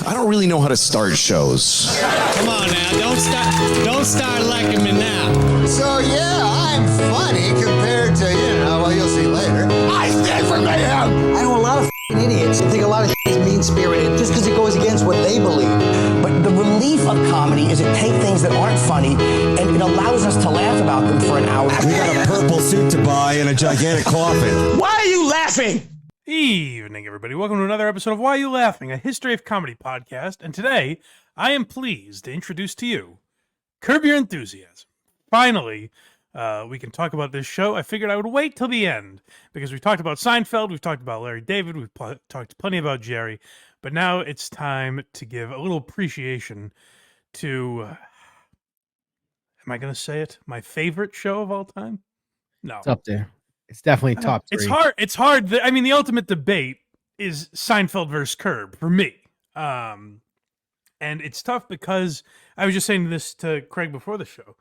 I don't really know how to start shows. Come on now, don't start liking me now. So yeah, I'm funny compared to, well, you'll see later. I stand for mayhem! I know a lot of idiots who think a lot of is mean-spirited just because it goes against what they believe. But the relief of comedy is it takes things that aren't funny and it allows us to laugh about them for an hour. We got a purple suit to buy and a gigantic coffin. Why are you laughing? Evening, everybody. Welcome to another episode of Why Are You Laughing, a history of comedy podcast. And today, I am pleased to introduce to you Curb Your Enthusiasm. Finally, we can talk about this show. I figured I would wait till the end because we've talked about Seinfeld, we've talked about Larry David, we've talked plenty about Jerry, but now it's time to give a little appreciation to, am I going to say it? My favorite show of all time? No. It's up there. It's definitely top three. It's hard. I mean, the ultimate debate is Seinfeld versus Curb for me. And it's tough because I was just saying this to Craig before the show.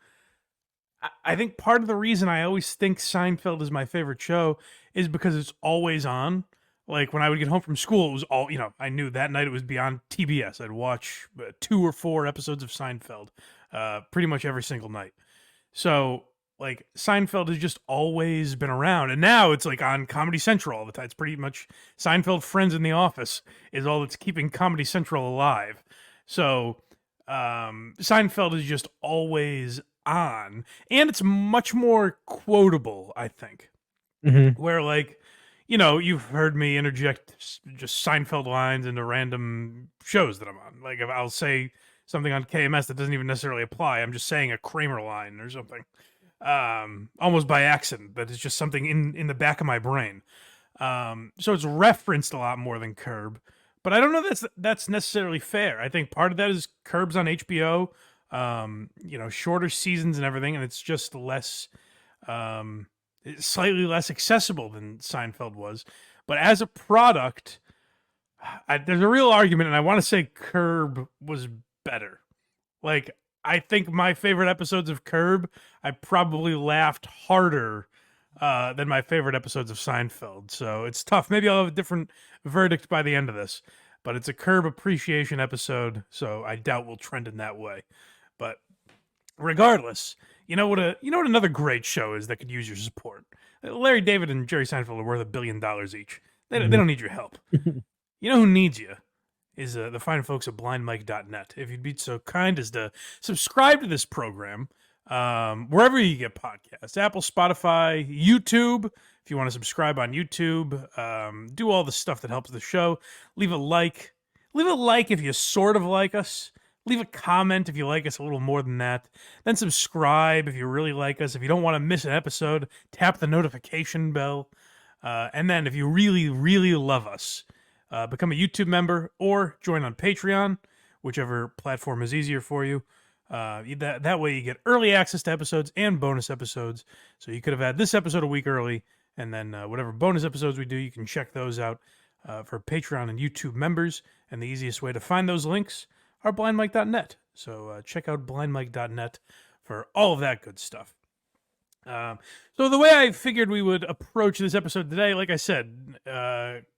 I think part of the reason I always think Seinfeld is my favorite show is because it's always on. Like when I would get home from school, it was all, I knew that night it was beyond TBS. I'd watch 2 or 4 episodes of Seinfeld pretty much every single night. So like Seinfeld has just always been around. And now it's like on Comedy Central all the time. It's pretty much Seinfeld Friends in the Office is all that's keeping Comedy Central alive. So Seinfeld is just always on, and it's much more quotable, I think. Mm-hmm. Where like, you've heard me interject just Seinfeld lines into random shows that I'm on. Like if I'll say something on KMS that doesn't even necessarily apply, I'm just saying a Kramer line or something, almost by accident. That is just something in the back of my brain. So it's referenced a lot more than Curb, but I don't know that's necessarily fair. I think part of that is Curb's on HBO. Shorter seasons and everything, and it's just less, slightly less accessible than Seinfeld was. But as a product, there's a real argument, and I want to say Curb was better. Like, I think my favorite episodes of Curb, I probably laughed harder than my favorite episodes of Seinfeld. So it's tough. Maybe I'll have a different verdict by the end of this. But it's a Curb appreciation episode, so I doubt we'll trend in that way. But regardless, you know what another great show is that could use your support? Larry David and Jerry Seinfeld are worth $1 billion each. They don't need your help. You know who needs you is the fine folks at blindmike.net. If you'd be so kind as to subscribe to this program wherever you get podcasts, Apple, Spotify, YouTube. If you want to subscribe on YouTube, do all the stuff that helps the show. Leave a like. Leave a like if you sort of like us. Leave a comment if you like us a little more than that. Then subscribe if you really like us. If you don't want to miss an episode, tap the notification bell. And then if you really, really love us, become a YouTube member or join on Patreon, whichever platform is easier for you. That way you get early access to episodes and bonus episodes. So you could have had this episode a week early, and then whatever bonus episodes we do, you can check those out for Patreon and YouTube members. And the easiest way to find those links are blindmike.net. So check out blindmike.net for all of that good stuff. So the way I figured we would approach this episode today, like I said,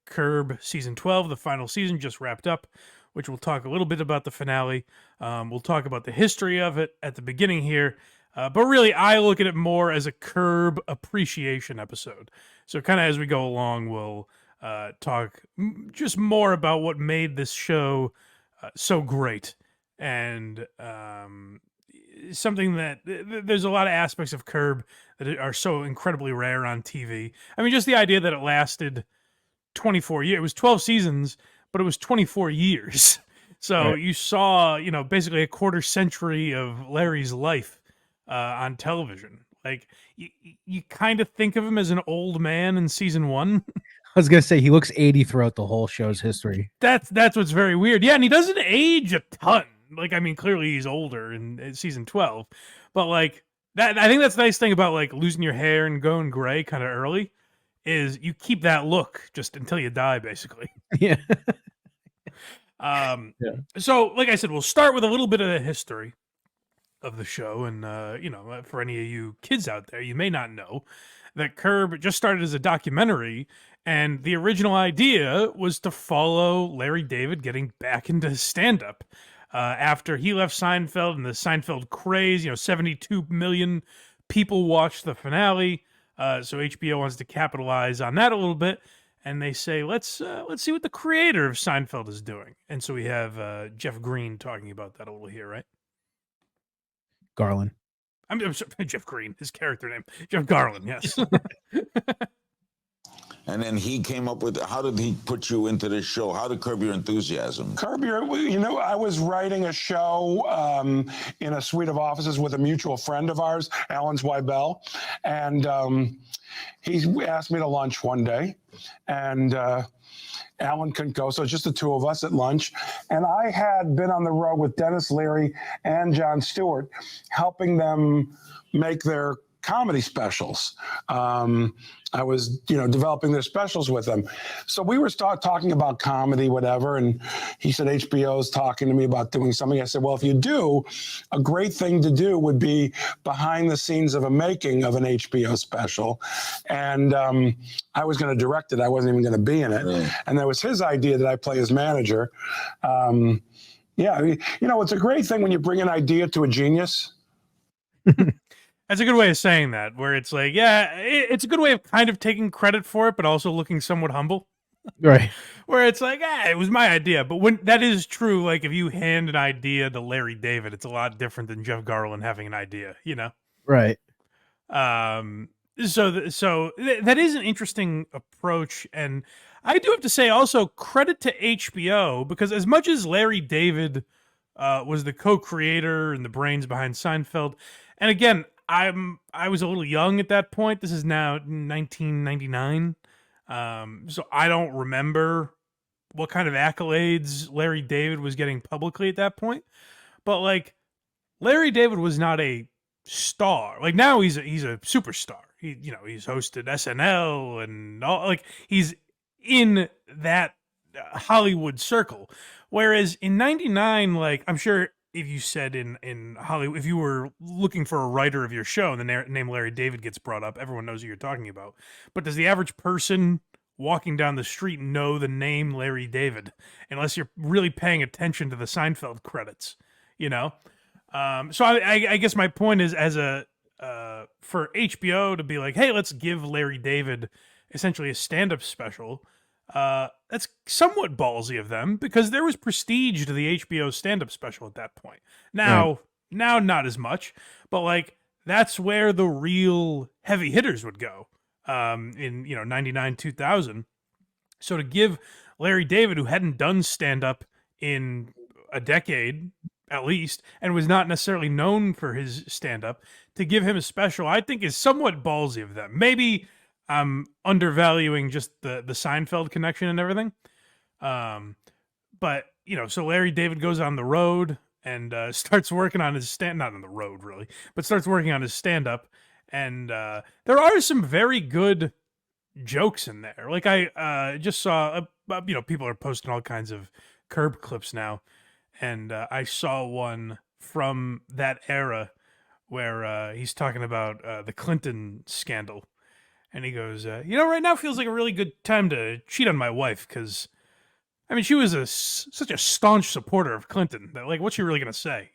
Curb Season 12, the final season, just wrapped up, which we'll talk a little bit about the finale. We'll talk about the history of it at the beginning here. But really, I look at it more as a Curb appreciation episode. So kind of as we go along, we'll talk just more about what made this show so great. And something that there's a lot of aspects of Curb that are so incredibly rare on TV. I mean, just the idea that it lasted 24 years. It was 12 seasons, but it was 24 years. So right. You saw, basically a quarter century of Larry's life on television. Like, you kind of think of him as an old man in season 1. I was going to say, he looks 80 throughout the whole show's history. That's what's very weird. Yeah, and he doesn't age a ton. Like, I mean, clearly he's older in season 12. But, like, that I think that's the nice thing about, like, losing your hair and going gray kind of early is you keep that look just until you die, basically. Yeah. So, like I said, we'll start with a little bit of the history of the show. And, for any of you kids out there, you may not know that Curb just started as a documentary, and the original idea was to follow Larry David getting back into stand-up after he left Seinfeld and the Seinfeld craze. 72 million people watched the finale, so HBO wants to capitalize on that a little bit. And they say, let's see what the creator of Seinfeld is doing. And so we have Jeff Green talking about that a little here, right? Garland. I'm sorry, Jeff Green, his character name. Jeff Garland, yes. And then he came up with, how did he put you into this show? How did Curb Your Enthusiasm? Curb Your, I was writing a show in a suite of offices with a mutual friend of ours, Alan Zweibel. And he asked me to lunch one day. And Alan couldn't go, so it's just the two of us at lunch. And I had been on the road with Dennis Leary and Jon Stewart, helping them make their comedy specials. I was, developing their specials with them. So we were talking about comedy, whatever. And he said, HBO's talking to me about doing something. I said, well, if you do, a great thing to do would be behind the scenes of a making of an HBO special. And I was going to direct it. I wasn't even going to be in it. Right. And that was his idea that I play his manager. It's a great thing when you bring an idea to a genius. That's a good way of saying that, where it's like, it's a good way of kind of taking credit for it, but also looking somewhat humble. Right. Where it's like, it was my idea. But when that is true, like if you hand an idea to Larry David, it's a lot different than Jeff Garland having an idea, Right. So that is an interesting approach. And I do have to say also credit to HBO, because as much as Larry David was the co-creator and the brains behind Seinfeld, and again, I was a little young at that point. This is now 1999. So I don't remember what kind of accolades Larry David was getting publicly at that point. But like Larry David was not a star. Like now he's a superstar. He's hosted SNL and all, like he's in that Hollywood circle. Whereas in 99, like I'm sure if you said in Hollywood, if you were looking for a writer of your show and the name Larry David gets brought up, everyone knows who you're talking about. But does the average person walking down the street know the name Larry David unless you're really paying attention to the Seinfeld credits? So I guess my point is, as for HBO to be like, hey, let's give Larry David essentially a stand-up special. That's somewhat ballsy of them, because there was prestige to the HBO stand-up special at that point. Now not as much, but like that's where the real heavy hitters would go in 99, 2000. So to give Larry David, who hadn't done stand-up in a decade at least, and was not necessarily known for his stand-up, to give him a special, I think is somewhat ballsy of them. Maybe I'm undervaluing just the Seinfeld connection and everything. But, so Larry David goes on the road and starts working on his not on the road really, but starts working on his stand-up. And there are some very good jokes in there. Like I just saw, people are posting all kinds of Curb clips now. And I saw one from that era where he's talking about the Clinton scandal. And he goes, right now feels like a really good time to cheat on my wife because, she was such a staunch supporter of Clinton that, like, what's she really going to say,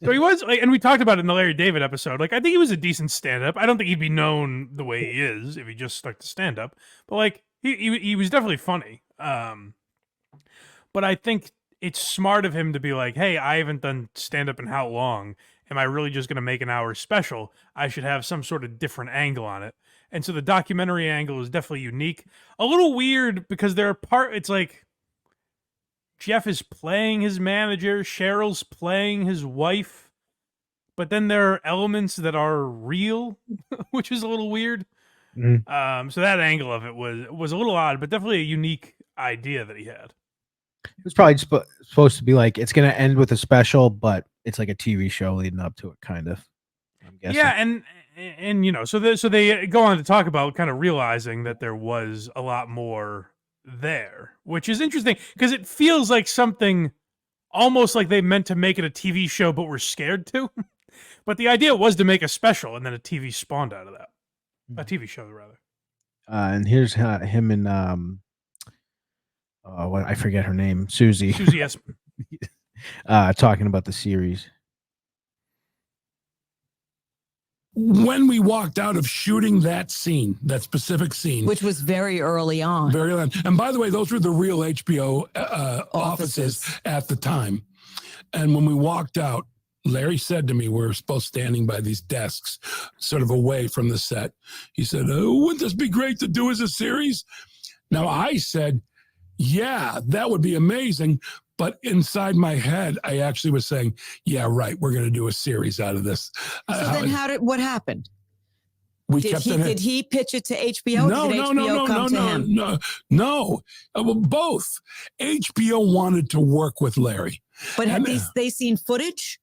So he was, like, and we talked about it in the Larry David episode. Like, I think he was a decent stand-up. I don't think he'd be known the way he is if he just stuck to stand-up. But, like, he was definitely funny. But I think it's smart of him to be like, hey, I haven't done stand-up in how long? Am I really just going to make an hour special? I should have some sort of different angle on it. And so the documentary angle is definitely unique. A little weird because it's like Jeff is playing his manager, Cheryl's playing his wife, but then there are elements that are real, which is a little weird. Mm-hmm. So that angle of it was a little odd, but definitely a unique idea that he had. It was probably supposed to be like, it's going to end with a special, but it's like a TV show leading up to it, kind of. I'm guessing. Yeah, and so they go on to talk about kind of realizing that there was a lot more there, which is interesting because it feels like something almost like they meant to make it a TV show, but were scared to. But the idea was to make a special, and then a TV spawned out of that. A TV show, rather. And here's him and what I forget her name, Susie Esman. talking about the series. When we walked out of shooting that scene, that specific scene, which was very early on. Very early on. And by the way, those were the real HBO offices at the time. And when we walked out, Larry said to me, we were both standing by these desks, sort of away from the set. He said, "Oh, wouldn't this be great to do as a series?" Now I said, "Yeah, that would be amazing." But inside my head, I actually was saying, "Yeah, right. We're going to do a series out of this." So then what happened? Did he pitch it to HBO? No, or did HBO come to him? No. Well, both. HBO wanted to work with Larry. But had they seen footage?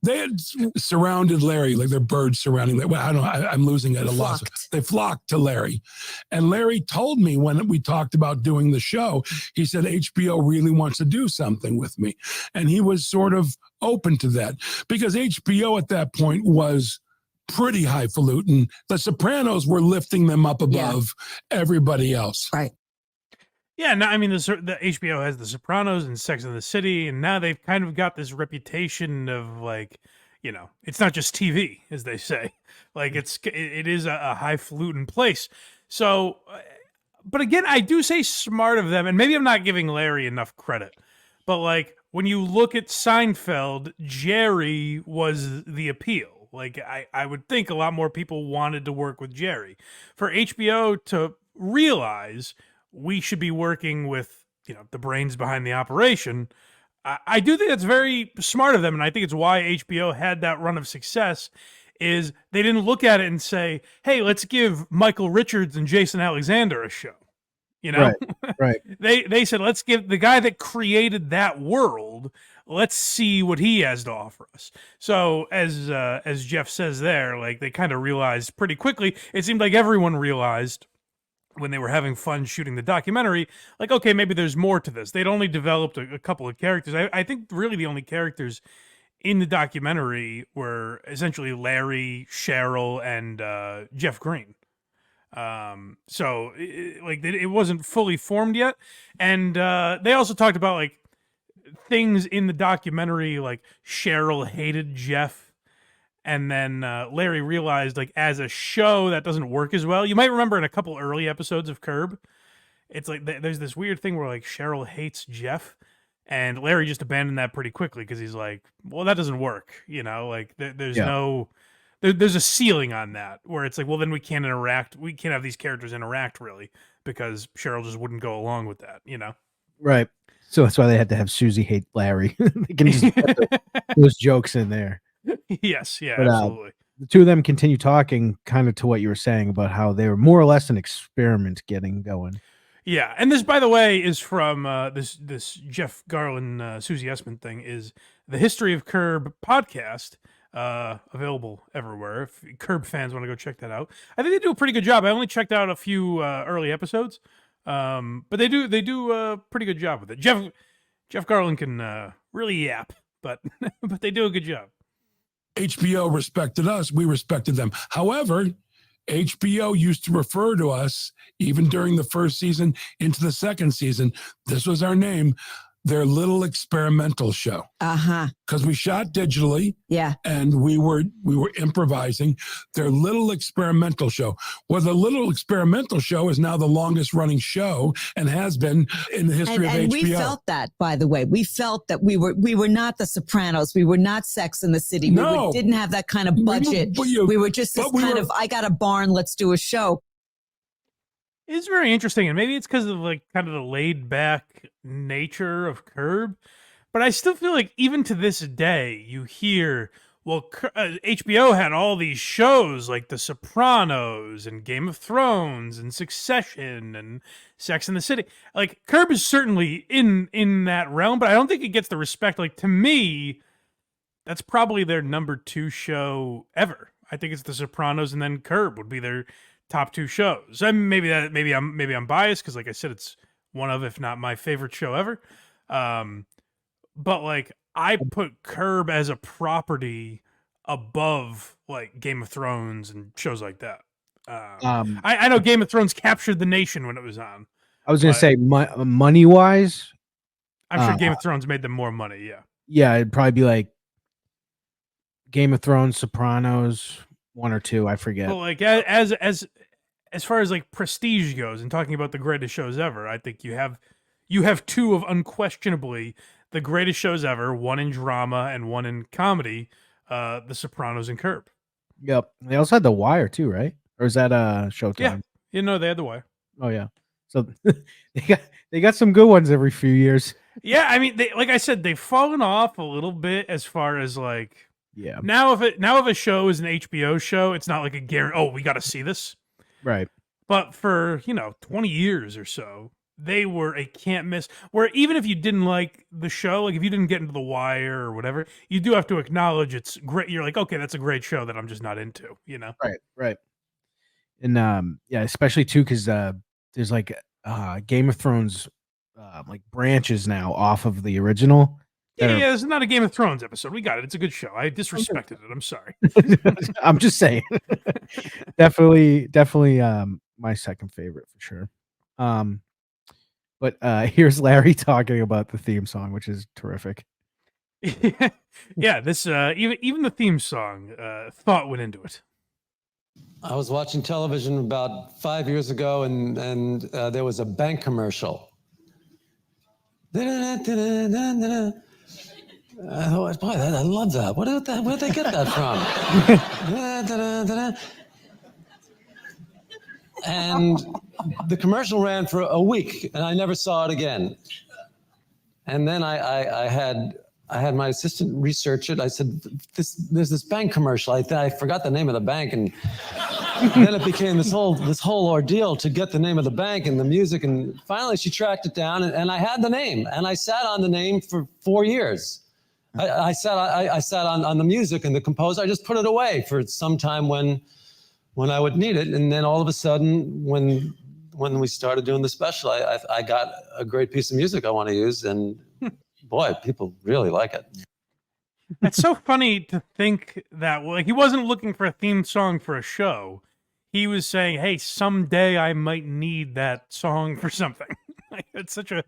They had surrounded Larry, like they're birds surrounding Larry. Well, I don't know. I'm losing it a lot. They flocked to Larry. And Larry told me when we talked about doing the show, he said, HBO really wants to do something with me. And he was sort of open to that because HBO at that point was pretty highfalutin. The Sopranos were lifting them up above everybody else. Right. Yeah, no, I mean, the HBO has The Sopranos and Sex and the City, and now they've kind of got this reputation of, like, you know, it's not just TV, as they say. Like, it is a highfalutin place. So, but again, I do say smart of them, and maybe I'm not giving Larry enough credit, but, like, when you look at Seinfeld, Jerry was the appeal. Like, I would think a lot more people wanted to work with Jerry. For HBO to realize we should be working with, you know, the brains behind the operation, I do think that's very smart of them, and I think it's why HBO had that run of success, is they didn't look at it and say, hey, let's give Michael Richards and Jason Alexander a show. You know? Right. They said, let's give the guy that created that world, let's see what he has to offer us. So as Jeff says there, like, they kind of realized pretty quickly, it seemed like everyone realized when they were having fun shooting the documentary, like, okay, maybe there's more to this. They'd only developed a couple of characters. I think really the only characters in the documentary were essentially Larry, Cheryl, and Jeff Green. So it wasn't fully formed yet. And they also talked about, like, things in the documentary, like Cheryl hated Jeff. And then Larry realized, like, as a show, that doesn't work as well. You might remember in a couple early episodes of Curb, it's like there's this weird thing where, like, Cheryl hates Jeff, and Larry just abandoned that pretty quickly because he's like, well, that doesn't work, you know? Like, there's a ceiling on that where it's like, well, then we can't interact. We can't have these characters interact, really, because Cheryl just wouldn't go along with that, you know? Right. So that's why they had to have Susie hate Larry. They can just put those jokes in there. Yes, yeah, But, absolutely. The two of them continue talking kind of to what you were saying about how they were more or less an experiment getting going. Yeah, and this, by the way, is from this Jeff Garlin, Susie Essman thing, is the History of Curb podcast, available everywhere. If Curb fans want to go check that out, I think they do a pretty good job. I only checked out a few early episodes, but they do a pretty good job with it. Jeff Garlin can really yap, but but they do a good job. HBO respected us. We respected them. However, HBO used to refer to us, even during the first season into the second season, this was our name, their little experimental show. Because we shot digitally. Yeah. And we were improvising their little experimental show. Well, the little experimental show is now the longest running show and has been in the history of HBO. And we felt that, by the way. We felt that we were not the Sopranos. We were not Sex and the City. We didn't have that kind of budget. We were just this kind of, I got a barn, let's do a show. It's very interesting, and maybe it's because of, like, kind of the laid back nature of Curb, but I still feel like even to this day you hear, well, HBO had all these shows like The Sopranos and Game of Thrones and Succession and Sex and the City. Like, Curb is certainly in that realm, but I don't think it gets the respect. Like, to me, that's probably their number 2 show ever. I think it's The Sopranos, and then Curb would be their top 2 shows. And maybe I'm biased because, like I said, it's one of, if not my favorite show ever. But, like, I put Curb as a property above like Game of Thrones and shows like that. I know Game of Thrones captured the nation when it was on. I was gonna say money wise, I'm sure Game of Thrones made them more money. Yeah. Yeah, it'd probably be like Game of Thrones, Sopranos, 1 or 2, I forget. Well, like as far as like prestige goes, and talking about the greatest shows ever, I think you have 2 of unquestionably the greatest shows ever. One in drama and one in comedy. The Sopranos and Curb. Yep. They also had The Wire too, right? Or is that Showtime? Yeah. You know, they had The Wire. Oh yeah. So they got some good ones every few years. Yeah, I mean, like I said, they've fallen off a little bit as far as like. Yeah. Now if a show is an HBO show, it's not like a guarantee. Oh, we got to see this. Right. But for 20 years or so, they were a can't miss. Where even if you didn't like the show, like if you didn't get into The Wire or whatever, you do have to acknowledge it's great. You're like, okay, that's a great show that I'm just not into. Right. And yeah, especially too because there's like Game of Thrones like branches now off of the original. Yeah, this is not a Game of Thrones episode. We got it. It's a good show. I disrespected it. I'm sorry. I'm just saying. definitely my second favorite for sure. But here's Larry talking about the theme song, which is terrific. Yeah, this even the theme song, thought went into it. I was watching television about 5 years ago, and there was a bank commercial. I thought, boy, I love that. Where'd they get that from? And the commercial ran for a week, and I never saw it again. And then I had my assistant research it. I said, "There's this bank commercial." I forgot the name of the bank, and then it became this whole ordeal to get the name of the bank and the music. And finally, she tracked it down, and I had the name, and I sat on the name for 4 years. I sat on the music and the composer. I just put it away for some time when I would need it, and then all of a sudden, when we started doing the special, I got a great piece of music I want to use, and boy, people really like it. It's so funny to think that like he wasn't looking for a theme song for a show. He was saying, "Hey, someday I might need that song for something." Like, it's such a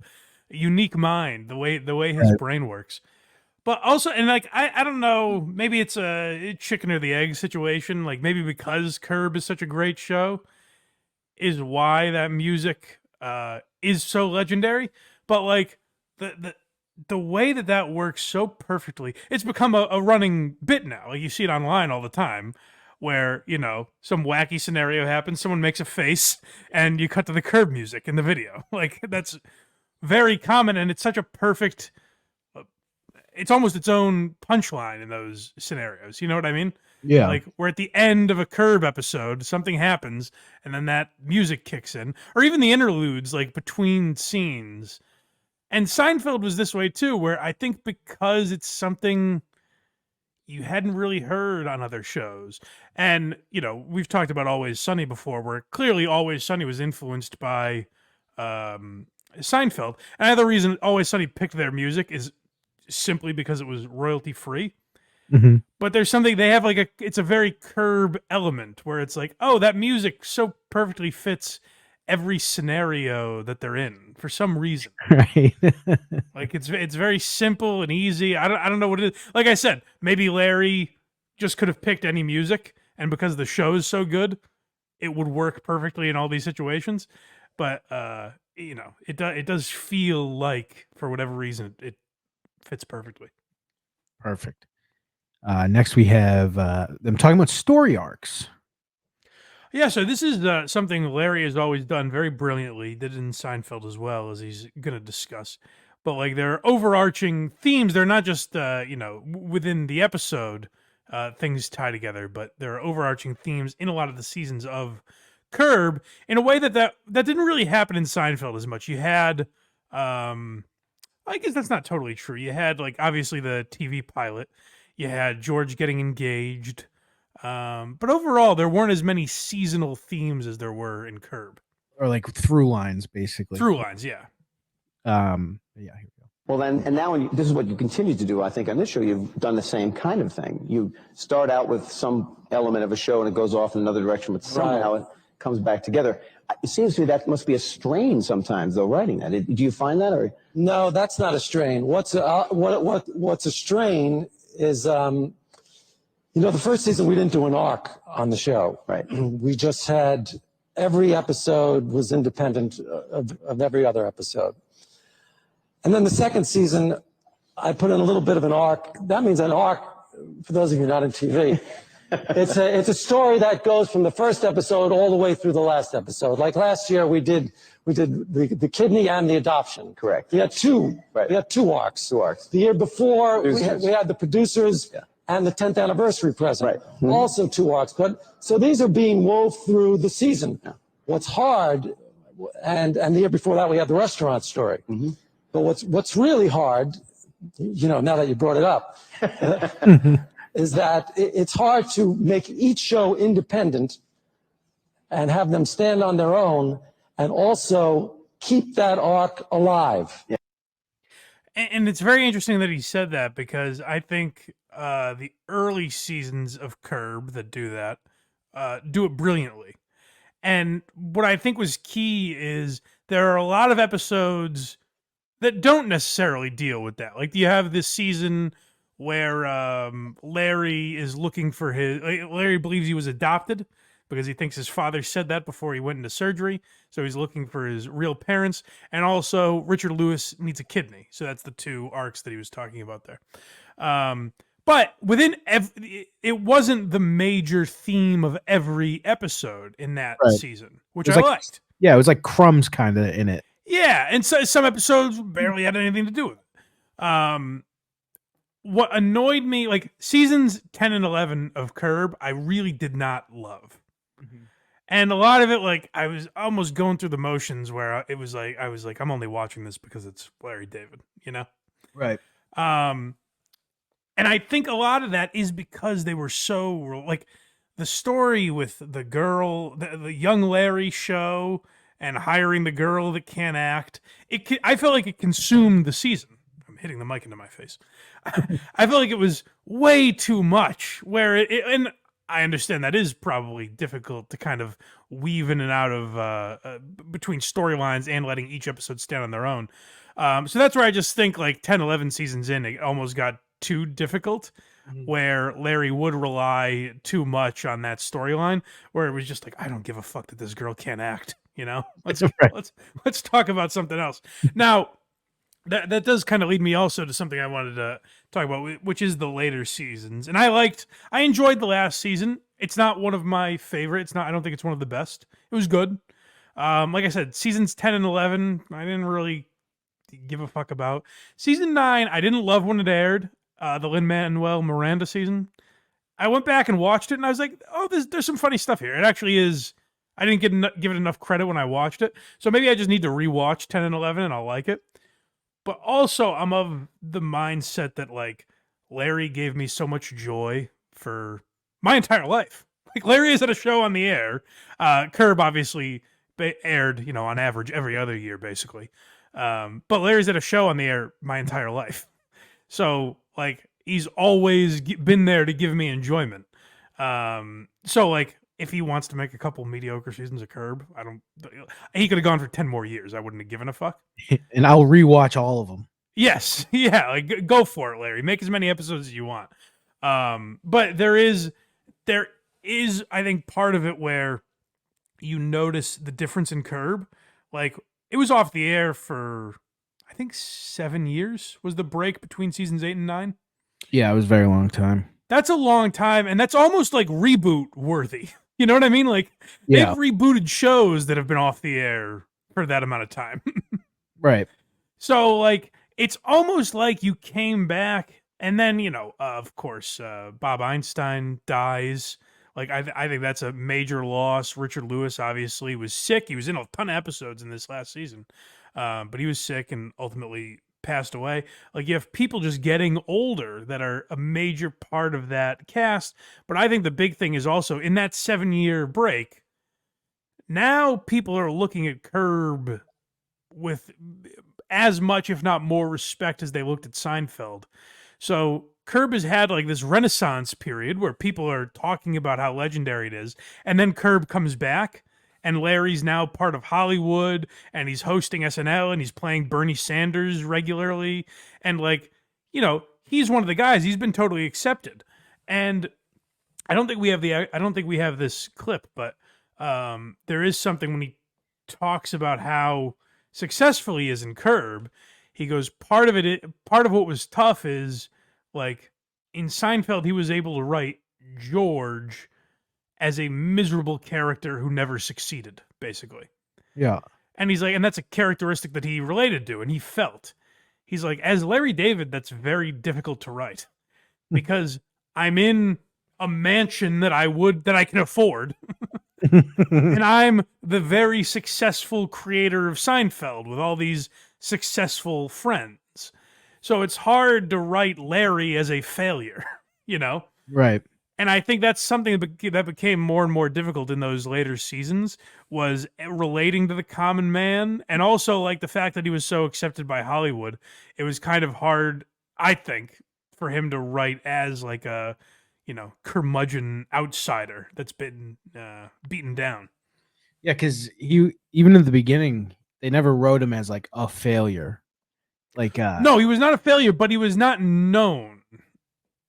unique mind, the way his brain works. But also, and like I don't know, maybe it's a chicken or the egg situation. Like maybe because Curb is such a great show, is why that music is so legendary. But like the way that works so perfectly, it's become a running bit now. Like you see it online all the time, where some wacky scenario happens, someone makes a face, and you cut to the Curb music in the video. Like that's very common, and it's such a perfect. It's almost its own punchline in those scenarios. You know what I mean? Yeah. Like we're at the end of a Curb episode, something happens, and then that music kicks in. Or even the interludes, like between scenes. And Seinfeld was this way too, where I think because it's something you hadn't really heard on other shows. And, we've talked about Always Sunny before, where clearly Always Sunny was influenced by Seinfeld. And another reason Always Sunny picked their music is simply because it was royalty free. Mm-hmm. But there's something they have it's a very Curb element where it's like, oh, that music so perfectly fits every scenario that they're in for some reason. Right. Like it's very simple and easy. I don't know what it is. Like I said, maybe Larry just could have picked any music, and because the show is so good, it would work perfectly in all these situations. But it does feel like for whatever reason it fits perfectly. Perfect. Next we have them talking about story arcs. Yeah, so this is something Larry has always done very brilliantly. He did it in Seinfeld as well, as he's going to discuss. But like there are overarching themes. They're not just within the episode things tie together, but there are overarching themes in a lot of the seasons of Curb in a way that didn't really happen in Seinfeld as much. You had I guess that's not totally true. You had like obviously the TV pilot. You had George getting engaged. But overall, there weren't as many seasonal themes as there were in Curb. Or like through lines, basically. Through lines, yeah. Yeah, here we go. Well, then, and now this is what you continue to do, I think, on this show. You've done the same kind of thing. You start out with some element of a show and it goes off in another direction, but somehow it comes back together. It seems to me that must be a strain sometimes, though, writing that. Do you find that? Or No, that's not a strain. What's a strain is, the first season we didn't do an arc on the show. Right. We just had, every episode was independent of every other episode. And then the second season, I put in a little bit of an arc. That means an arc, for those of you not in TV, it's a story that goes from the first episode all the way through the last episode. Like last year, we did the kidney and the adoption. Correct. We had two. Right. We had two arcs. Two arcs. The year before, we had the producers and the 10th anniversary present. Right. Mm-hmm. Also two arcs. So these are being wove through the season. Yeah. What's hard, and the year before that, we had the restaurant story. Mm-hmm. But what's really hard, now that you brought it up, is that it's hard to make each show independent and have them stand on their own and also keep that arc alive. Yeah. And it's very interesting that he said that, because I think the early seasons of Curb that do that do it brilliantly. And what I think was key is there are a lot of episodes that don't necessarily deal with that. Like, you have this season where Larry is looking for Larry believes he was adopted because he thinks his father said that before he went into surgery. So he's looking for his real parents. And also Richard Lewis needs a kidney. So that's the two arcs that he was talking about there. But within it wasn't the major theme of every episode in that season, which I liked. Yeah, it was like crumbs kind of in it. Yeah, and so some episodes barely had anything to do with it. What annoyed me, like seasons 10 and 11 of Curb, I really did not love. Mm-hmm. And a lot of it, like, I was almost going through the motions where I was like, I'm only watching this because it's Larry David, Right. And I think a lot of that is because they were so, like, the story with the girl, the young Larry show, and hiring the girl that can't act. I felt like it consumed the season. I'm hitting the mic into my face. I felt like it was way too much. And I understand that is probably difficult to kind of weave in and out of between storylines and letting each episode stand on their own. So that's where I just think like 10, 11 seasons in, it almost got too difficult. Mm-hmm. Where Larry would rely too much on that storyline, where it was just like, I don't give a fuck that this girl can't act. Let's talk about something else. Now, that does kind of lead me also to something I wanted to talk about, which is the later seasons. And I enjoyed the last season. It's not one of my favorites. I don't think it's one of the best. It was good. Like I said, seasons 10 and 11, I didn't really give a fuck about. Season 9, I didn't love when it aired. The Lin-Manuel Miranda season. I went back and watched it, and I was like, oh, there's some funny stuff here. It actually is. I didn't give it enough credit when I watched it. So maybe I just need to rewatch 10 and 11, and I'll like it. But also, I'm of the mindset that, like, Larry gave me so much joy for my entire life. Like, Larry is at a show on the air. Curb obviously aired, on average every other year, basically. But Larry's at a show on the air my entire life. So, like, he's always been there to give me enjoyment. So, like, if he wants to make a couple mediocre seasons of Curb, he could have gone for 10 more years. I wouldn't have given a fuck. And I'll rewatch all of them. Yes. Yeah. Like, go for it, Larry. Make as many episodes as you want. But there is, I think, part of it where you notice the difference in Curb. Like, it was off the air for, I think, 7 years was the break between seasons 8 and 9. Yeah, it was a very long time. That's a long time, and that's almost like reboot worthy. You know what I mean? Like, they've rebooted shows that have been off the air for that amount of time. Right. So, like, it's almost like you came back, and then, of course, Bob Einstein dies. Like, I think that's a major loss. Richard Lewis obviously was sick. He was in a ton of episodes in this last season. But he was sick and ultimately passed away. Like, you have people just getting older that are a major part of that cast. But I think the big thing is also in that 7-year break, now people are looking at Curb with as much, if not more, respect as they looked at Seinfeld. So Curb has had like this renaissance period where people are talking about how legendary it is, and then Curb comes back, and Larry's now part of Hollywood, and he's hosting SNL, and he's playing Bernie Sanders regularly, and like, you know, he's one of the guys. He's been totally accepted, and I don't think we have this clip, but there is something when he talks about how successful he is in Curb. He goes, part of what was tough is like in Seinfeld, he was able to write George as a miserable character who never succeeded, basically. Yeah. And he's like, and that's a characteristic that he related to and he felt. He's like, as Larry David, that's very difficult to write because I'm in a mansion that I can afford. And I'm the very successful creator of Seinfeld with all these successful friends. So it's hard to write Larry as a failure, you know? Right. And I think that's something that became more and more difficult in those later seasons was relating to the common man. And also like the fact that he was so accepted by Hollywood, it was kind of hard, I think, for him to write as like a, you know, curmudgeon outsider that's been beaten down. Yeah, because even in the beginning, they never wrote him as like a failure. Like no, he was not a failure, but he was not known.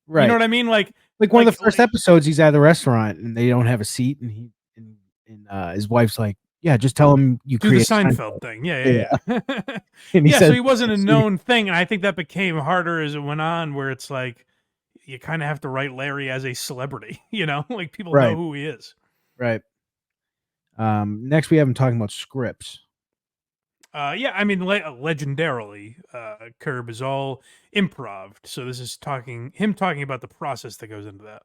Right. You know what I mean? Like one of the first episodes, he's at the restaurant and they don't have a seat, and his wife's like, "Yeah, just tell him you do the create Seinfeld thing." Yeah. And yeah, says, so he wasn't a known thing, and I think that became harder as it went on, where it's like you kind of have to write Larry as a celebrity, you know, like people know who he is. Right. Next, we have him talking about scripts. Yeah, I mean, legendarily, Curb is all improv. So this is him talking about the process that goes into that.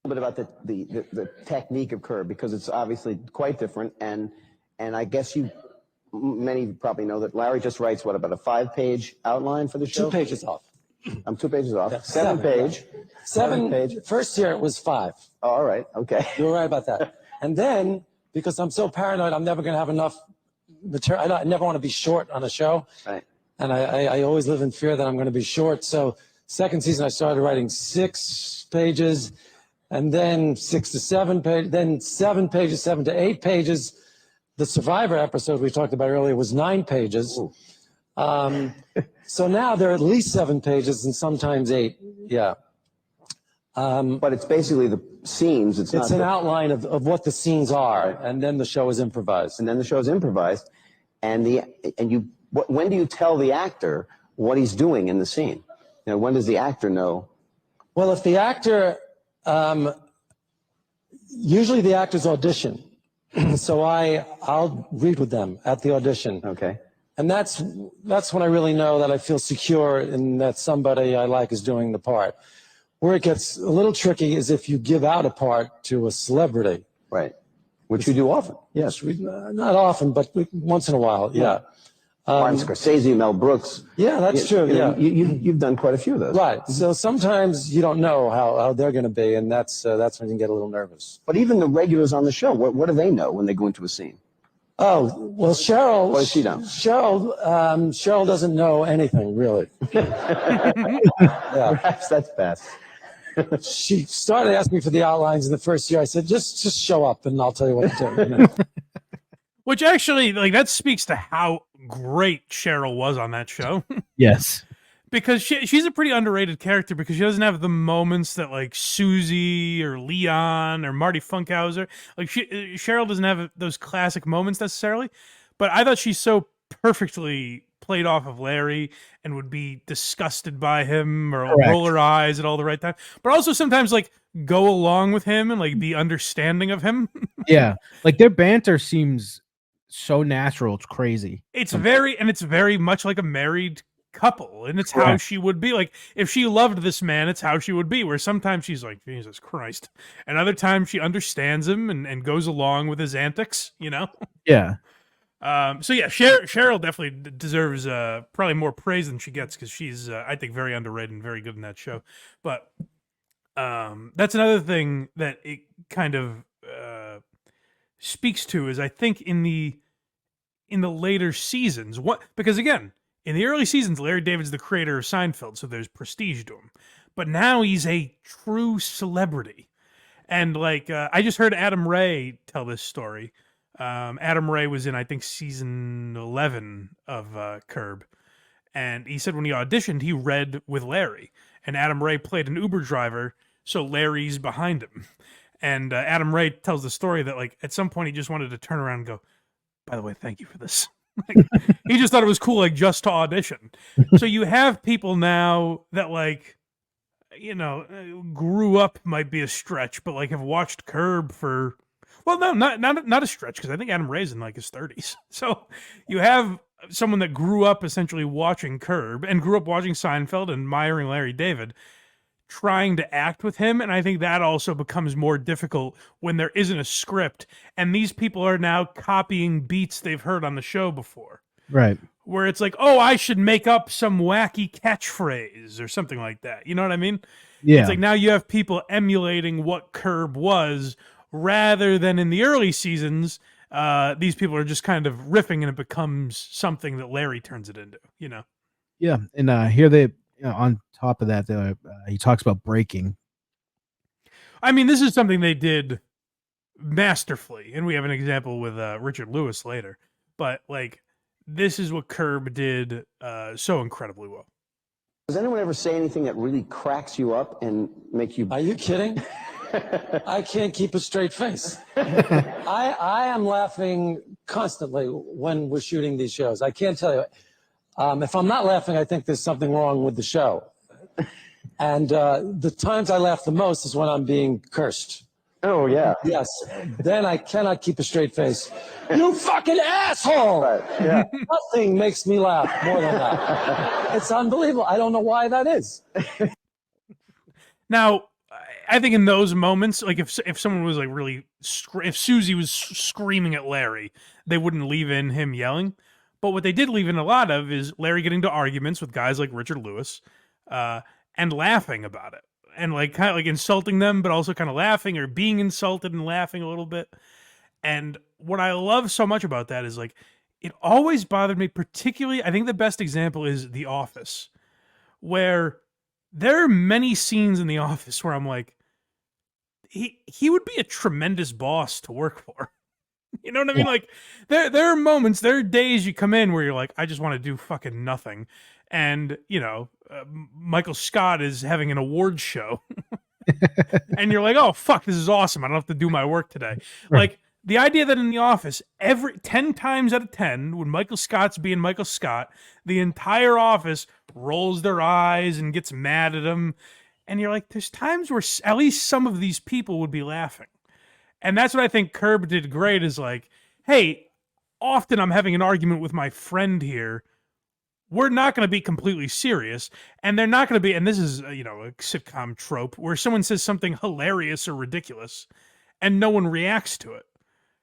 A little bit about the technique of Curb, because it's obviously quite different, and I guess many probably know that Larry just writes about a 5-page outline for the show. 2 pages off. I'm 2 pages off. Yeah, 7 page. 7 page. First year it was 5. Oh, all right. Okay. You're right about that. And then, because I'm so paranoid, I'm never going to have enough material. I never want to be short on a show. Right. And I always live in fear that I'm going to be short. So second season, I started writing 6 pages, and then 6 to 7 pages, then 7 pages, 7 to 8 pages. The Survivor episode we talked about earlier was 9 pages. So now they're at least 7 pages and sometimes 8. Yeah. But it's basically the scenes. It's an outline of what the scenes are, right. And then the show is improvised. And when do you tell the actor what he's doing in the scene? You know, when does the actor know? Well, if the actor, usually the actors audition, so I'll read with them at the audition. Okay. And that's when I really know that I feel secure in that somebody I like is doing the part. Where it gets a little tricky is if you give out a part to a celebrity. Right. Which you do often. Yes. Not often, but once in a they're yeah. Martin Scorsese, Mel Brooks. Yeah, that's true. Yeah. You've done quite a few of those. Right. So sometimes you don't know how they're going to be, and that's when you get a little nervous. But even the regulars on the show, what do they know when they go into a scene? Oh, well, Cheryl. What does she know? Cheryl doesn't know anything, really. Yeah. Perhaps that's best. She started asking me for the outlines in the first year. I said, just show up and I'll tell you what to do. You know? Which actually, like, that speaks to how great Cheryl was on that show. Yes. Because she's a pretty underrated character because she doesn't have the moments that like Susie or Leon or Marty Funkhauser. Like Cheryl doesn't have those classic moments necessarily, but I thought she's so perfectly played off of Larry and would be disgusted by him or roll her eyes at all the right time, but also sometimes like go along with him and like be understanding of him. Yeah, like their banter seems so natural. It's crazy. It's very much like a married couple, and it's how she would be. Like if she loved this man, it's how she would be, where sometimes she's like, Jesus Christ, and other times she understands him and goes along with his antics, you know. Yeah. So yeah, Cheryl definitely deserves probably more praise than she gets because she's I think very underrated and very good in that show. But that's another thing that it kind of speaks to is I think in the later seasons, because again, in the early seasons, Larry David's the creator of Seinfeld, so there's prestige to him. But now he's a true celebrity. And like, I just heard Adam Ray tell this story. Adam Ray was in, I think, season 11 of Curb. And he said when he auditioned, he read with Larry. And Adam Ray played an Uber driver, so Larry's behind him. And Adam Ray tells the story that, like, at some point he just wanted to turn around and go, by the way, thank you for this. Like, he just thought it was cool, like, just to audition. So you have people now that, like, you know, grew up might be a stretch, but, like, have watched Curb for... Well, no, not a stretch, because I think Adam Ray's in, like, his 30s. So you have someone that grew up essentially watching Curb and grew up watching Seinfeld and admiring Larry David, trying to act with him. And I think that also becomes more difficult when there isn't a script and these people are now copying beats they've heard on the show before. Right. Where it's like, oh, I should make up some wacky catchphrase or something like that. You know what I mean? Yeah. It's like now you have people emulating what Curb was rather than in the early seasons. These people are just kind of riffing and it becomes something that Larry turns it into, you know? Yeah. And here they, on top of that, he talks about breaking. I mean, this is something they did masterfully, and we have an example with Richard Lewis later. But like, this is what Curb did so incredibly well. Does anyone ever say anything that really cracks you up and make you... Are you kidding? I can't keep a straight face. I am laughing constantly when we're shooting these shows. I can't tell you. If I'm not laughing, I think there's something wrong with the show. And the times I laugh the most is when I'm being cursed. Oh, yeah. Yes. Then I cannot keep a straight face. You fucking asshole! Right. Yeah. Nothing makes me laugh more than that. It's unbelievable. I don't know why that is. Now, I think in those moments, like if someone was like really, if Susie was screaming at Larry, they wouldn't leave in him yelling. But what they did leave in a lot of is Larry getting into arguments with guys like Richard Lewis, and laughing about it, and like kind of like insulting them, but also kind of laughing or being insulted and laughing a little bit. And what I love so much about that is like, it always bothered me, particularly, I think the best example is The Office, where there are many scenes in The Office where I'm like, he would be a tremendous boss to work for. You know what I mean? Like, there are moments, there are days you come in where you're like, I just want to do fucking nothing. And, you know, Michael Scott is having an awards show. And you're like, oh, fuck, this is awesome. I don't have to do my work today. Right. Like, the idea that in The Office, 10 times out of 10, when Michael Scott's being Michael Scott, the entire office rolls their eyes and gets mad at him. And you're like, there's times where at least some of these people would be laughing. And that's what I think Curb did great is like, hey, often I'm having an argument with my friend here. We're not going to be completely serious. And they're not going to be, and this is, you know, a sitcom trope where someone says something hilarious or ridiculous and no one reacts to it.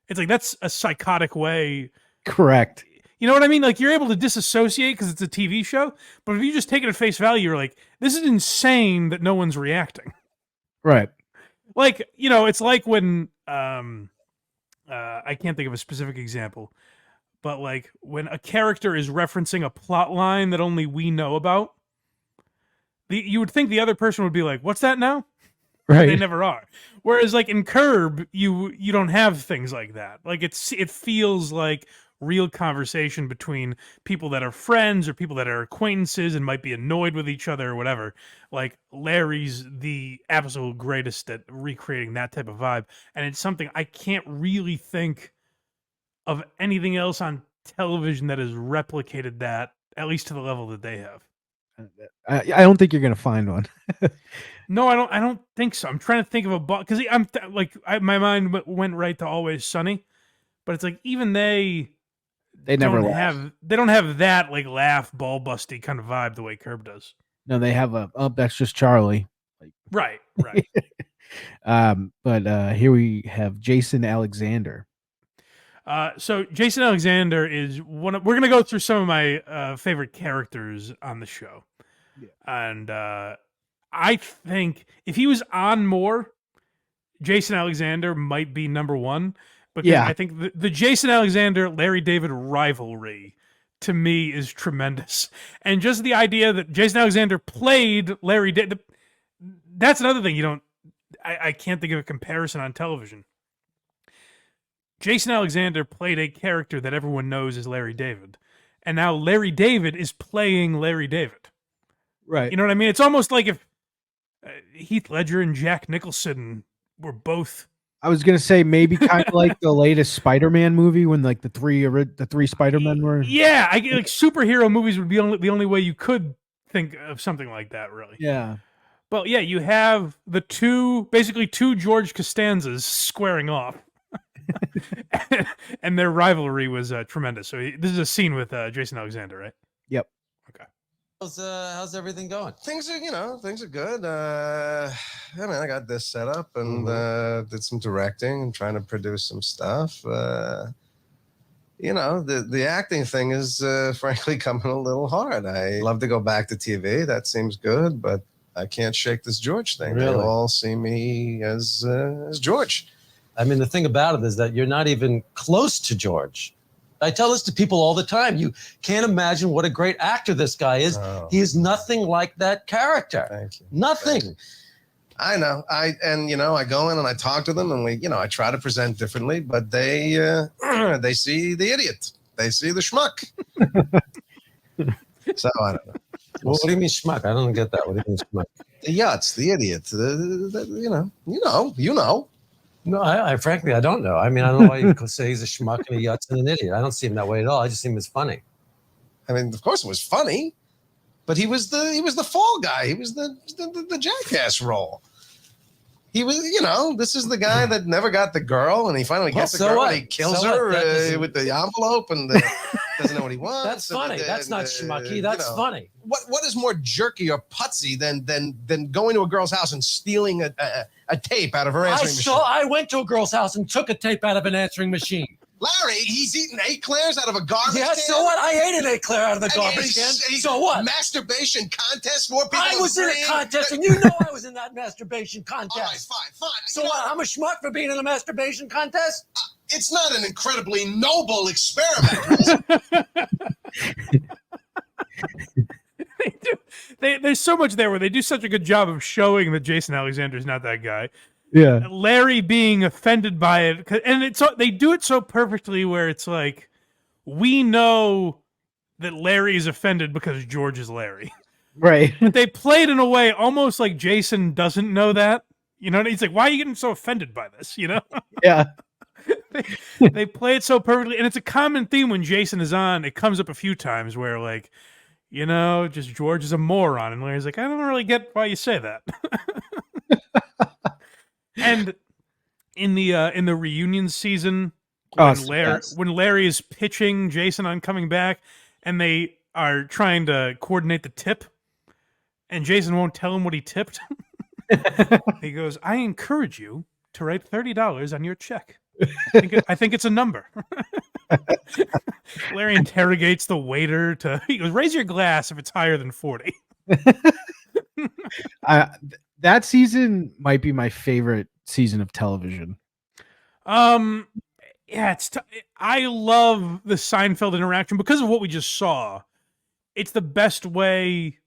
It's like, that's a psychotic way. Correct. You know what I mean? Like, you're able to disassociate because it's a TV show. But if you just take it at face value, you're like, this is insane that no one's reacting. Right. Like, you know, it's like when, I can't think of a specific example, but like when a character is referencing a plot line that only we know about, you would think the other person would be like, what's that now? Right. But they never are. Whereas like in Curb, you don't have things like that. Like it feels like real conversation between people that are friends or people that are acquaintances and might be annoyed with each other or whatever. Like Larry's the absolute greatest at recreating that type of vibe. And it's something I can't really think of anything else on television that has replicated that, at least to the level that they have. I don't think you're going to find one. No, I don't think so. I'm trying to think of a because my mind went right to Always Sunny, but it's like even they never don't have that like laugh ball busty kind of vibe the way Curb does. No, they have that's just Charlie. Right. But here we have Jason Alexander. So Jason Alexander is we're going to go through some of my favorite characters on the show. Yeah. And I think if he was on more, Jason Alexander might be number one. Because I think the Jason Alexander, Larry David rivalry to me is tremendous. And just the idea that Jason Alexander played Larry David, that's another thing I can't think of a comparison on television. Jason Alexander played a character that everyone knows is Larry David. And now Larry David is playing Larry David. Right. You know what I mean? It's almost like if Heath Ledger and Jack Nicholson were both... I was gonna say maybe kind of like the latest Spider-Man movie when like the three Spider-Men were. Yeah, like superhero movies would be the only way you could think of something like that, really. Yeah. But yeah, you have basically two George Costanzas squaring off. And their rivalry was tremendous. So this is a scene with Jason Alexander, right? Yep. Okay. How's everything going? Things are good. I got this set up and did some directing and trying to produce some stuff. The acting thing is frankly coming a little hard. I love to go back to TV. That seems good, but I can't shake this George thing. Really? They all see me as George. I mean, the thing about it is that you're not even close to George. I tell this to people all the time. You can't imagine what a great actor this guy is. Oh. He is nothing like that character. Thank you. Nothing. Thank you. I know. I go in and I talk to them and I try to present differently, but they see the idiot. They see the schmuck. So I don't know. Well, what do you mean schmuck? I don't get that. What do you mean schmuck? The yuts, the idiot. You know. No, I frankly, I don't know. I mean, I don't know why you could say he's a schmuck and a yutz and an idiot. I don't see him that way at all. I just see him as funny. I mean, of course it was funny, but he was the fall guy. He was the jackass role. He was, this is the guy that never got the girl, and he finally gets the girl, and he kills her with the envelope, and doesn't know what he wants. That's funny. That's not schmucky. That's funny. What is more jerky or putsy than going to a girl's house and stealing a tape out of her answering machine? I went to a girl's house and took a tape out of an answering machine. Larry, he's eating eclairs out of a garbage can. Yeah, so what? I ate an eclair out of the garbage can. So what? Masturbation contest, more people. I was in a contest, and you know I was in that masturbation contest. All right, fine. So what? I'm a schmuck for being in a masturbation contest? It's not an incredibly noble experiment. There's so much there where they do such a good job of showing that Jason Alexander's not that guy. Yeah. Larry being offended by it, and they do it so perfectly where it's like, we know that Larry is offended because George is Larry. Right. But they play it in a way almost like Jason doesn't know that. You know, he's like, why are you getting so offended by this? You know? Yeah. They play it so perfectly, and it's a common theme when Jason is on. It comes up a few times where, like, just George is a moron, and Larry's like, I don't really get why you say that. And in the reunion season, when Larry is pitching Jason on coming back, and they are trying to coordinate the tip, and Jason won't tell him what he tipped. He goes, I encourage you to write $30 on your check. I think it's a number. Larry interrogates the waiter he goes, raise your glass if it's higher than 40. That season might be my favorite season of television. Yeah, I love the Seinfeld interaction because of what we just saw. It's the best way.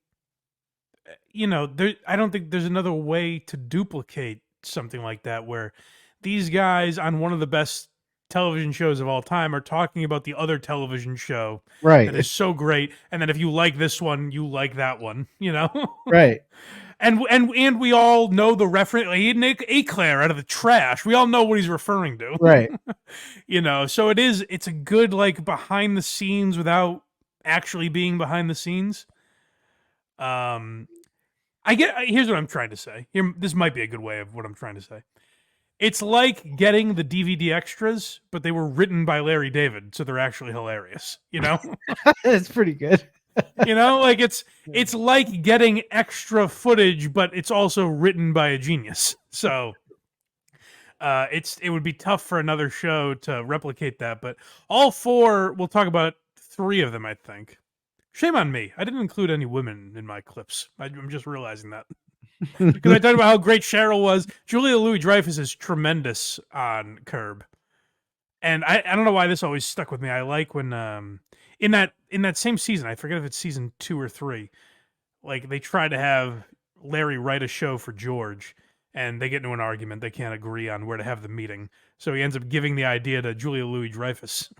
I don't think there's another way to duplicate something like that where these guys on one of the best television shows of all time are talking about the other television show that is so great, and then if you like this one, you like that one, Right. And we all know the reference. Like, he ate an eclair out of the trash. We all know what he's referring to. Right. So it's a good, like, behind the scenes without actually being behind the scenes. Here's what I'm trying to say. This might be a good way of what I'm trying to say. It's like getting the DVD extras, but they were written by Larry David, so they're actually hilarious. That's pretty good. It's like getting extra footage, but it's also written by a genius. So it would be tough for another show to replicate that. But all four, we'll talk about 3 of them, I think. Shame on me. I didn't include any women in my clips. I'm just realizing that. Because I talked about how great Cheryl was. Julia Louis-Dreyfus is tremendous on Curb. And I don't know why this always stuck with me. I like when in that same season, I forget if it's season 2 or 3, like they try to have Larry write a show for George, and they get into an argument. They can't agree on where to have the meeting, so he ends up giving the idea to Julia Louis-Dreyfus,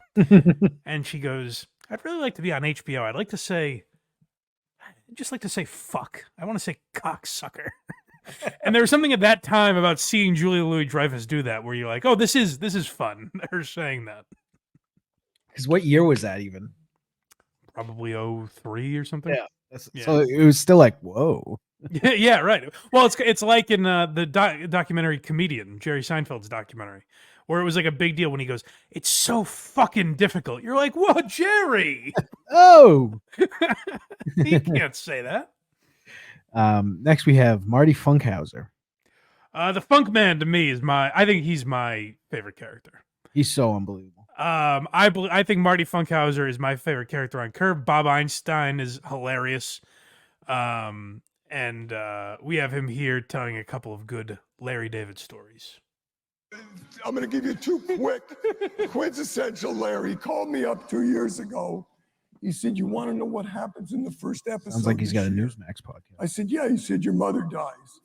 and she goes, "I'd really like to be on HBO. I'd like to say, fuck. I want to say cocksucker." And there was something at that time about seeing Julia Louis-Dreyfus do that, where you're like, "Oh, this is fun." Her saying that. Because what year was that even? Probably 03 or something. Yeah. So it was still like, whoa. Yeah, right. Well, it's like in the documentary Comedian, Jerry Seinfeld's documentary, where it was like a big deal when he goes, "It's so fucking difficult." You're like, "Whoa, Jerry!" Oh, You can't say that. Next we have Marty Funkhauser. The Funk Man to me I think he's my favorite character. He's so unbelievable. I think Marty Funkhauser is my favorite character on Curb. Bob Einstein is hilarious. And we have him here telling a couple of good Larry David stories. I'm going to give you 2 quick, quintessential Larry. He called me up 2 years ago. He said, "You want to know what happens in the first episode?" Sounds like he's got a Newsmax podcast. I said, "Yeah." He said, "Your mother dies."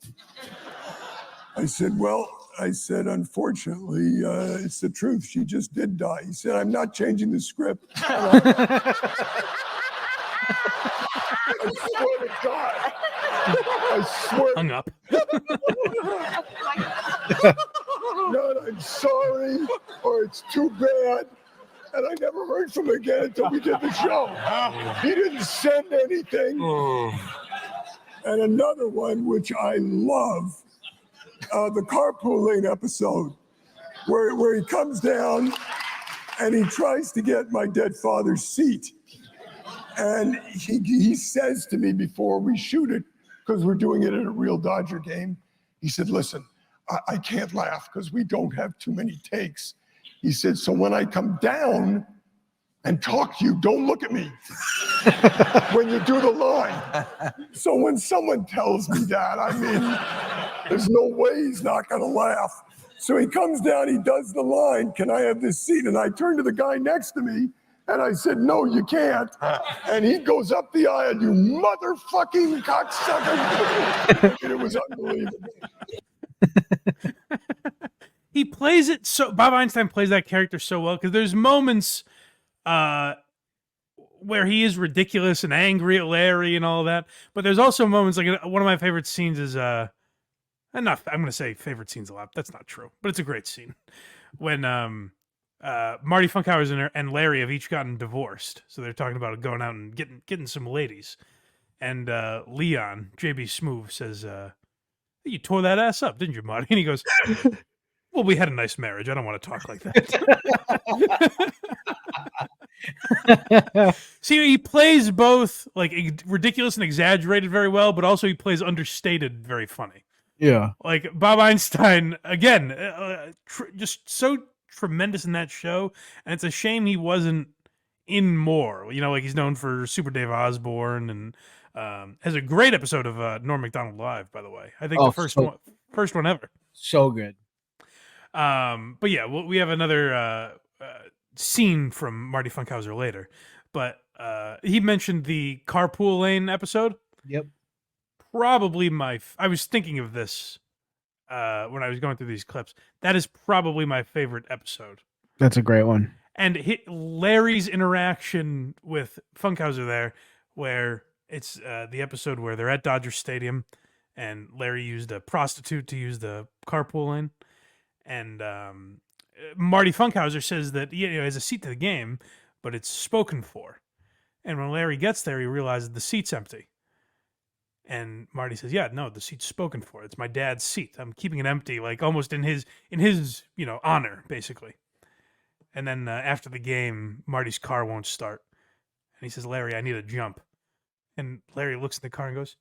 I said, "Well," I said, "unfortunately, it's the truth. She just did die." He said, "I'm not changing the script." I swear to God. I swear. Hung up. God, I'm sorry, or it's too bad. And I never heard from him again until we did the show. He didn't send anything. And another one, which I love, the carpooling episode, where he comes down and he tries to get my dead father's seat. And he says to me before we shoot it, because we're doing it at a real Dodger game, he said, "Listen, I can't laugh because we don't have too many takes." He said, "So when I come down and talk to you, don't look at me when you do the line." So when someone tells me that, I mean, there's no way he's not going to laugh. So he comes down, he does the line, "Can I have this seat?" And I turn to the guy next to me and I said, "No, you can't." And he goes up the aisle, "You motherfucking cocksucker." And it was unbelievable. He plays it so. Bob Einstein plays that character so well because there's moments where he is ridiculous and angry at Larry and all that, but there's also moments like one of my favorite scenes is I'm going to say favorite scenes a lot. That's not true, but it's a great scene when Marty Funkhauser and Larry have each gotten divorced, so they're talking about going out and getting some ladies, and Leon JB Smoove says, "You tore that ass up, didn't you, Marty?" And he goes, "Well, we had a nice marriage. I don't want to talk like that." See, he plays both like ridiculous and exaggerated very well, but also he plays understated very funny. Yeah. Like Bob Einstein, again, just so tremendous in that show. And it's a shame he wasn't in more. You know, like he's known for Super Dave Osborne and has a great episode of Norm Macdonald Live, by the way. I think the first one ever. So good. But yeah, we have another scene from Marty Funkhauser later, but he mentioned the carpool lane episode. Yep. Probably I was thinking of this when I was going through these clips. That is probably my favorite episode. That's a great one. And Larry's interaction with Funkhauser there, where it's the episode where they're at Dodger Stadium and Larry used a prostitute to use the carpool lane. And Marty Funkhauser says that he has a seat to the game, but it's spoken for. And when Larry gets there, he realizes the seat's empty. And Marty says, "Yeah, no, the seat's spoken for. It's my dad's seat. I'm keeping it empty, like almost in his honor, basically." And then after the game, Marty's car won't start. And he says, "Larry, I need a jump." And Larry looks in the car and goes,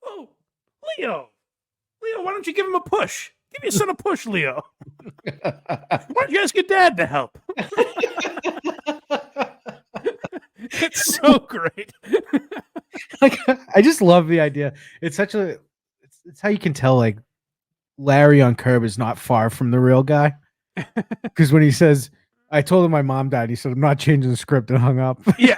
"Oh, Leo, why don't you give him a push? Give your son a push, Leo. Why don't you ask your dad to help?" It's so great. Like, I just love the idea. It's it's how you can tell like Larry on Curb is not far from the real guy. Because when he says, I told him my mom died. He said, I'm not changing the script, and hung up. Yeah.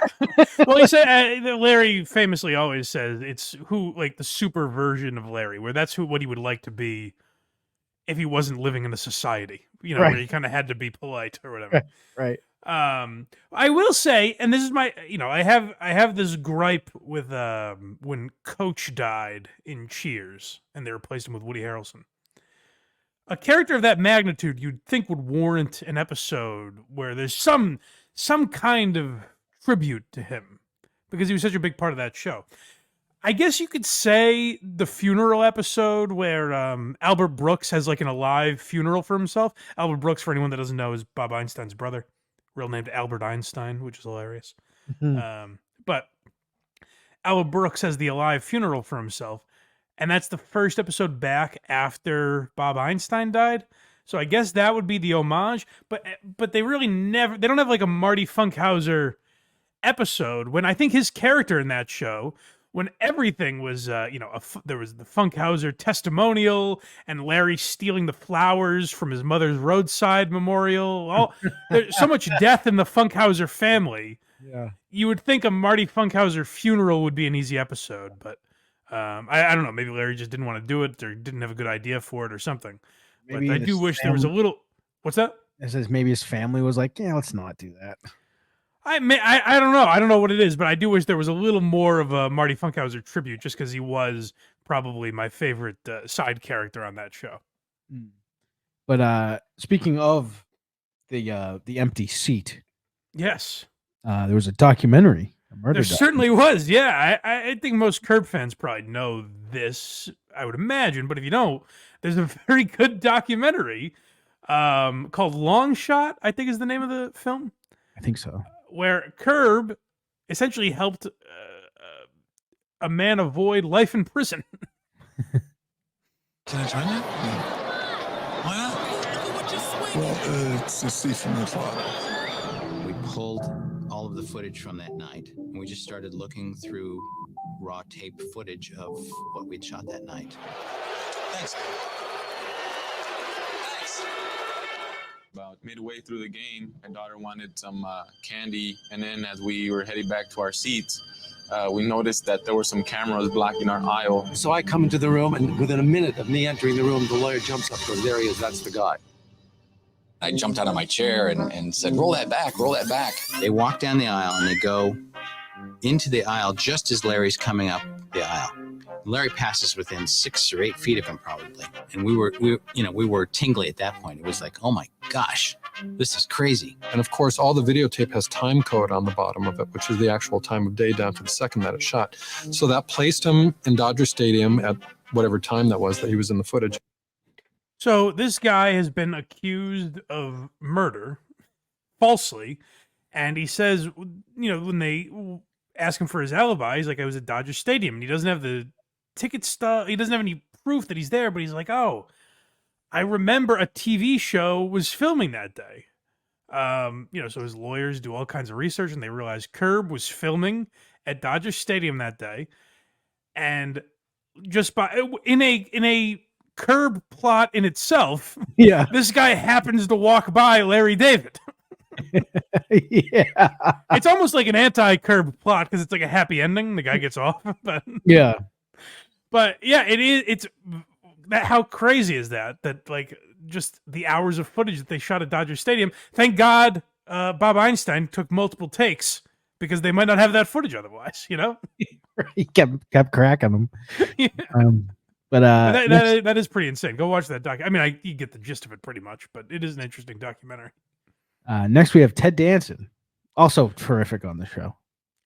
Well, he said Larry famously always says it's the super version of Larry, where that's what he would like to be if he wasn't living in the society, Right. where he kind of had to be polite or whatever. Right. I will say, and this is my, I have this gripe with when Coach died in Cheers and they replaced him with Woody Harrelson. A character of that magnitude you'd think would warrant an episode where there's some kind of tribute to him because he was such a big part of that show. I guess you could say the funeral episode where Albert Brooks has like an alive funeral for himself. Albert Brooks, for anyone that doesn't know, is Bob Einstein's brother, real named Albert Einstein, which is hilarious. But Albert Brooks has the alive funeral for himself. And that's the first episode back after Bob Einstein died. So I guess that would be the homage. But they really they don't have like a Marty Funkhauser episode when I think his character in that show, when everything was, there was the Funkhauser testimonial and Larry stealing the flowers from his mother's roadside memorial. There's so much death in the Funkhauser family. Yeah. You would think a Marty Funkhauser funeral would be an easy episode, but I don't know. Maybe Larry just didn't want to do it or didn't have a good idea for it or something. Maybe but I do wish there was a little... What's that? It says maybe his family was like, yeah, let's not do that. I don't know. I don't know what it is, but I do wish there was a little more of a Marty Funkhauser tribute just because he was probably my favorite side character on that show. But speaking of the empty seat. Yes. There was a documentary. There certainly was. Yeah. I think most Curb fans probably know this, I would imagine. But if you don't, there's a very good documentary called Long Shot, I think is the name of the film. I think so. Where Curb essentially helped a man avoid life in prison. Can I try that? Yeah. Why not? Well, it's a seat from your father. We pulled all of the footage from that night, and we just started looking through raw tape footage of what we'd shot that night. Thanks. About midway through the game, my daughter wanted some candy, and then as we were heading back to our seats, we noticed that there were some cameras blocking our aisle. So I come into the room, and within a minute of me entering the room, the lawyer jumps up and goes, there he is, that's the guy. I jumped out of my chair and said, roll that back, roll that back. They walk down the aisle, and they go into the aisle just as Larry's coming up the aisle. Larry passes within 6 or 8 feet of him, probably. And we were tingly at that point. It was like, oh my gosh, this is crazy. And of course, all the videotape has time code on the bottom of it, which is the actual time of day down to the second that it's shot. So that placed him in Dodger Stadium at whatever time that was that he was in the footage. So this guy has been accused of murder falsely. And he says, when they ask him for his alibi, he's like, I was at Dodger Stadium. And he doesn't have the ticket stuff. He doesn't have any proof that he's there, but he's like, oh, I remember a TV show was filming that day. So his lawyers do all kinds of research and they realize Curb was filming at Dodger Stadium that day. And just in a Curb plot in itself, yeah, this guy happens to walk by Larry David. Yeah. It's almost like an anti-Curb plot because it's like a happy ending. The guy gets off. But yeah. But yeah, it is. It's that. How crazy is that? That like just the hours of footage that they shot at Dodger Stadium. Thank God, Bob Einstein took multiple takes because they might not have that footage otherwise. He kept cracking them. Yeah. But that is pretty insane. Go watch that doc. I mean, you get the gist of it pretty much, but it is an interesting documentary. Next we have Ted Danson, also terrific on the show.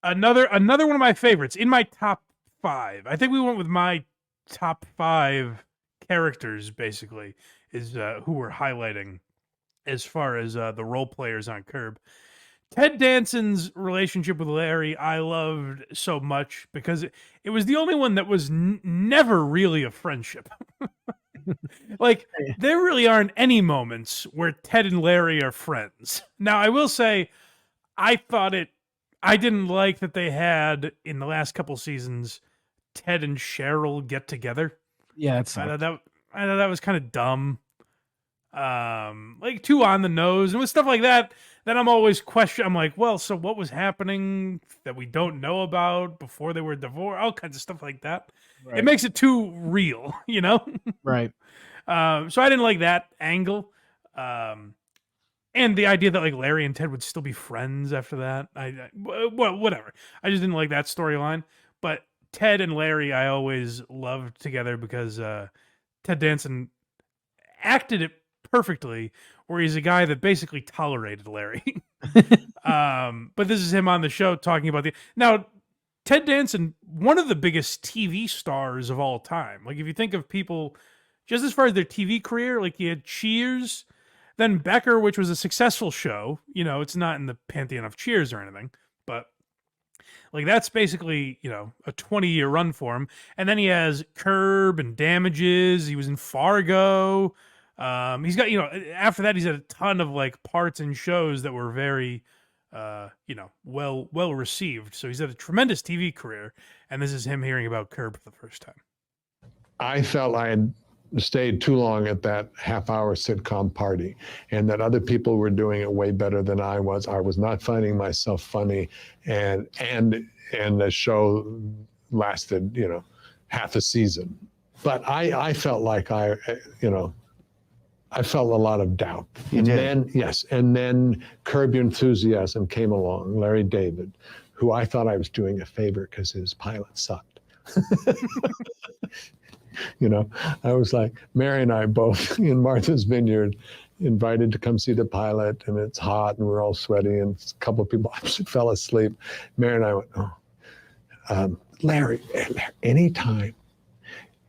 Another one of my favorites in my top 5. I think we went with my top 5 characters, basically, is who we're highlighting as far as the role players on Curb. Ted Danson's relationship with Larry I loved so much because it was the only one that was never really a friendship. Like, there really aren't any moments where Ted and Larry are friends. Now, I will say, I didn't like that they had, in the last couple seasons, Ted and Cheryl get together. Yeah, I thought that was kind of dumb. Like too on the nose and with stuff like that. then I'm always questioning. I'm like, well, so what was happening that we don't know about before they were divorced? All kinds of stuff like that. Right. It makes it too real, you know? Right. So I didn't like that angle. And the idea that like Larry and Ted would still be friends after that. Well, whatever. I just didn't like that storyline. But Ted and Larry, I always loved together because Ted Danson acted it perfectly, where he's a guy that basically tolerated Larry. But this is him on the show talking about now. Ted Danson, one of the biggest TV stars of all time. Like if you think of people, just as far as their TV career, like he had Cheers, then Becker, which was a successful show. You know, it's not in the pantheon of Cheers or anything, but like that's basically, you know, a 20-year run for him. And then he has Curb and Damages. He was in Fargo. He's got, you know, after that, he's had a ton of like parts in shows that were very, you know, well received. So he's had a tremendous TV career. And this is him hearing about Curb for the first time. I felt I had stayed too long at that half-hour sitcom party, and that other people were doing it way better than I was. I was not finding myself funny, and the show lasted, you know, half a season. But I felt like I felt a lot of doubt. And then Curb Your Enthusiasm came along, Larry David, who I thought I was doing a favor because his pilot sucked. You know, I was like, Mary and I both in Martha's Vineyard invited to come see the pilot, and it's hot and we're all sweaty, and a couple of people fell asleep. Mary and I went, Larry, anytime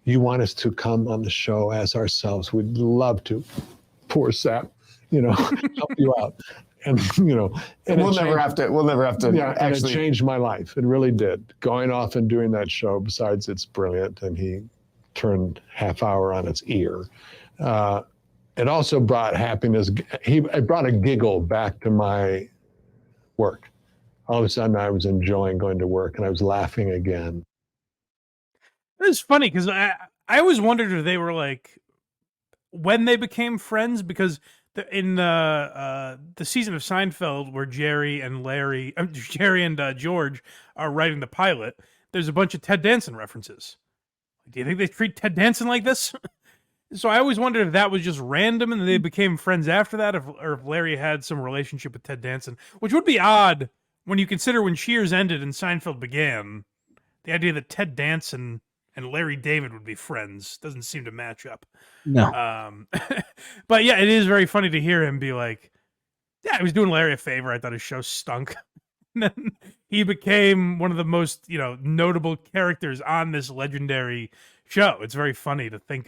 you want us to come on the show as ourselves, we'd love to. Poor sap, you know, help you out. And, you know, and we'll never have to. Yeah, and it changed my life. It really did. Going off and doing that show, besides it's brilliant, and he turned half hour on its ear. It also brought happiness. It brought a giggle back to my work. All of a sudden I was enjoying going to work, and I was laughing again. It's funny because I always wondered if they were like, when they became friends, because in the season of Seinfeld where Jerry and George are writing the pilot, there's a bunch of Ted Danson references. Do you think they treat Ted Danson like this? So I always wondered if that was just random and they became friends after that, or if Larry had some relationship with Ted Danson, which would be odd when you consider when Cheers ended and Seinfeld began. The idea that Ted Danson and Larry David would be friends doesn't seem to match up. No. But yeah, it is very funny to hear him be like, yeah, I was doing Larry a favor. I thought his show stunk. And then he became one of the most, you know, notable characters on this legendary show. It's very funny to think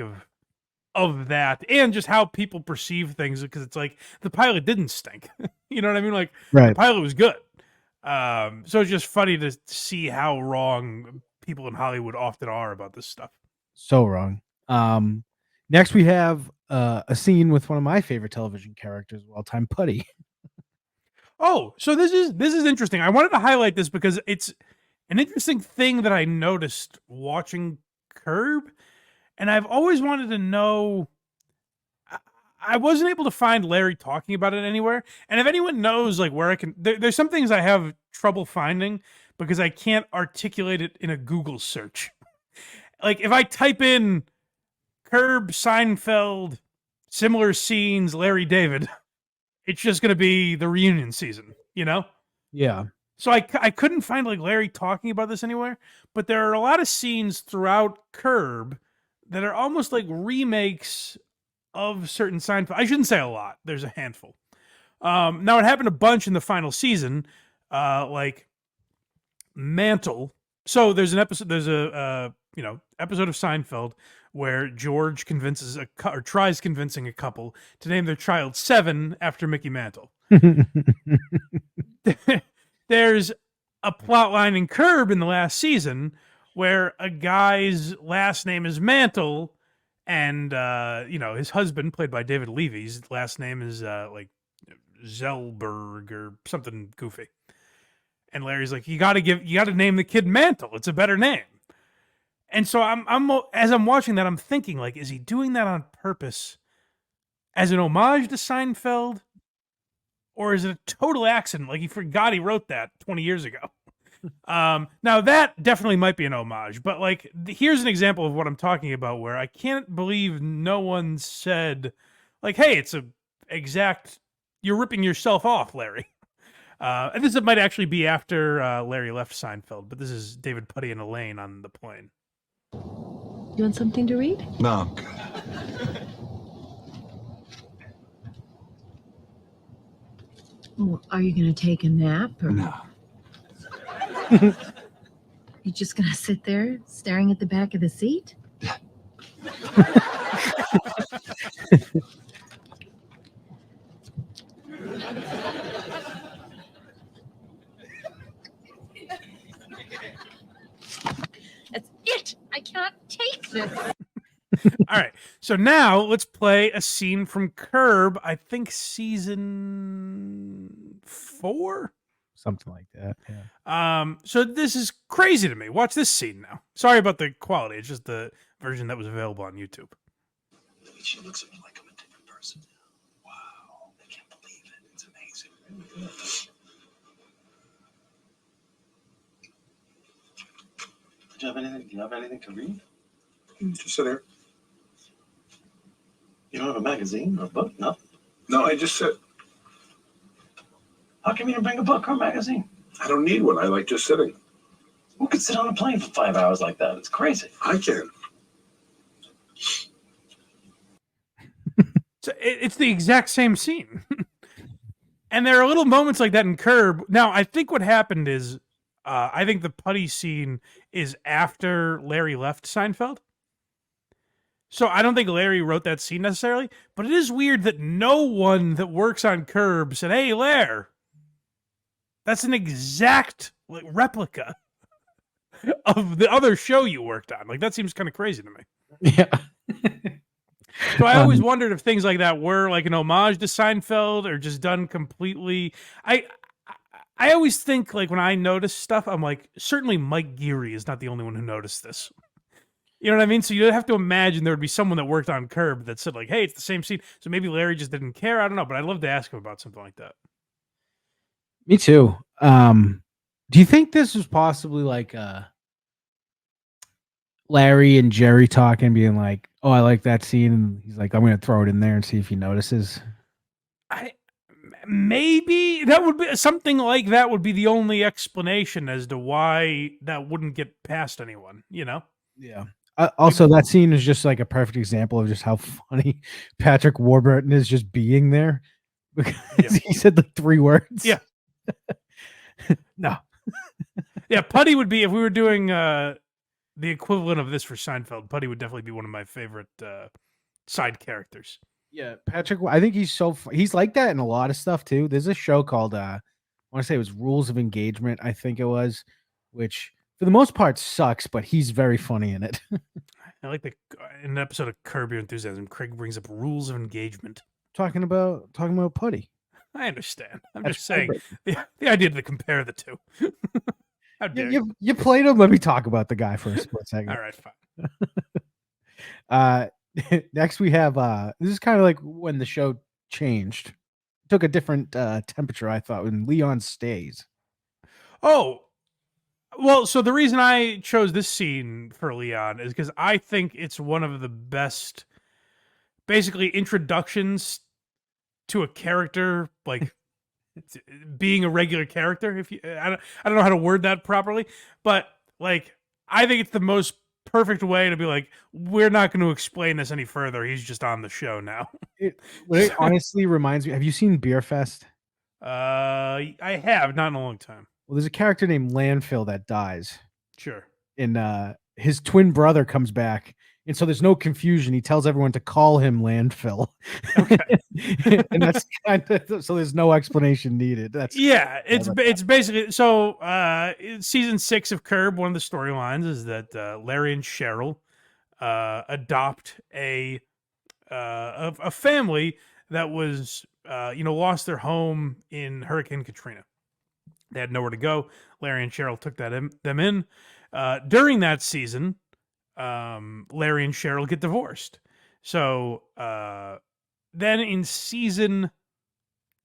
of that, and just how people perceive things, because it's like the pilot didn't stink. You know what I mean? Like right. The pilot was good. So it's just funny to see how wrong people in Hollywood often are about this stuff. So wrong. Next we have a scene with one of my favorite television characters of all time, Putty. Oh, so this is interesting. I wanted to highlight this because it's an interesting thing that I noticed watching Curb, and I've always wanted to know. I wasn't able to find Larry talking about it anywhere, and if anyone knows like where I can, there's some things I have trouble finding because I can't articulate it in a Google search. Like if I type in Curb, Seinfeld, similar scenes, Larry David, it's just going to be the reunion season, you know? Yeah. So I couldn't find like Larry talking about this anywhere, but there are a lot of scenes throughout Curb that are almost like remakes of certain Seinfeld. I shouldn't say a lot. There's a handful. Now it happened a bunch in the final season, like Mantle. So there's an episode, episode of Seinfeld where George tries convincing a couple to name their child Seven after Mickey Mantle. There's a plot line in Curb in the last season where a guy's last name is Mantle, and his husband, played by David Levy's last name is like Zellberg or something goofy. And Larry's like, you got to name the kid Mantle. It's a better name. And so as I'm watching that, I'm thinking like, is he doing that on purpose as an homage to Seinfeld? or is it a total accident? Like he forgot he wrote that 20 years ago. Now that definitely might be an homage, but like here's an example of what I'm talking about where I can't believe no one said like, hey, it's a exact, you're ripping yourself off, Larry. And this might actually be after Larry left Seinfeld, but this is David Puddy and Elaine on the plane. You want something to read? No. Well, are you going to take a nap? Or... No. You just going to sit there staring at the back of the seat? That's it. I cannot take this. All right. So now let's play a scene from Curb, I think season 4? Something like that. Yeah. So this is crazy to me. Watch this scene now. Sorry about the quality. It's just the version that was available on YouTube. She looks at me like I'm a different person. Wow. I can't believe it. It's amazing. Do you have anything to read? Just sit here. You don't have a magazine or a book? No. No, I just sit. How come you didn't bring a book or a magazine? I don't need one. I like just sitting. Who could sit on a plane for 5 hours like that? It's crazy. I can. So it's the exact same scene. And there are little moments like that in Curb. Now, I think what happened is, I think the Putty scene is after Larry left Seinfeld. So I don't think Larry wrote that scene necessarily, but it is weird that no one that works on Curb said, hey, Larry, that's an exact replica of the other show you worked on. Like, that seems kind of crazy to me. Yeah. So I always wondered if things like that were like an homage to Seinfeld or just done completely. I always think, like, when I notice stuff, I'm like, certainly Mike Geary is not the only one who noticed this. You know what I mean? So you have to imagine there would be someone that worked on Curb that said, like, hey, it's the same scene. So maybe Larry just didn't care. I don't know, but I'd love to ask him about something like that. Me too. Do you think this was possibly like Larry and Jerry talking, being like, oh, I like that scene. And he's like, I'm going to throw it in there and see if he notices. Maybe that would be something like that would be the only explanation as to why that wouldn't get past anyone, you know? Yeah. Also, that scene is just like a perfect example of just how funny Patrick Warburton is just being there because he said like 3 words. Yeah. No. Yeah, Putty would be, if we were doing the equivalent of this for Seinfeld, Putty would definitely be one of my favorite side characters. Yeah, Patrick, I think he's he's like that in a lot of stuff too. There's a show called I want to say it was Rules of Engagement, I think it was, which for the most part sucks, but he's very funny in it. I like in an episode of Curb Your Enthusiasm, Craig brings up Rules of Engagement. Talking about Putty. I understand. I'm just saying the idea to compare the two. How dare you played him? Let me talk about the guy for a split second. All right, fine. Next we have this is kind of like when the show changed. Took a different temperature, I thought, when Leon stays. Oh, well, so the reason I chose this scene for Leon is because I think it's one of the best, basically, introductions to a character, like being a regular character. If you, I don't know how to word that properly, but like I think it's the most perfect way to be like, we're not going to explain this any further. He's just on the show now. It honestly reminds me. Have you seen Beer Fest? I have, not in a long time. Well, there's a character named Landfill that dies. Sure. And his twin brother comes back. And so there's no confusion. He tells everyone to call him Landfill. Okay. And that's kind of, so there's no explanation needed. It's basically, so season 6 of Curb, one of the storylines is that Larry and Cheryl adopt a family that was lost their home in Hurricane Katrina. They had nowhere to go. Larry and Cheryl took them in. During that season, Larry and Cheryl get divorced. So then in season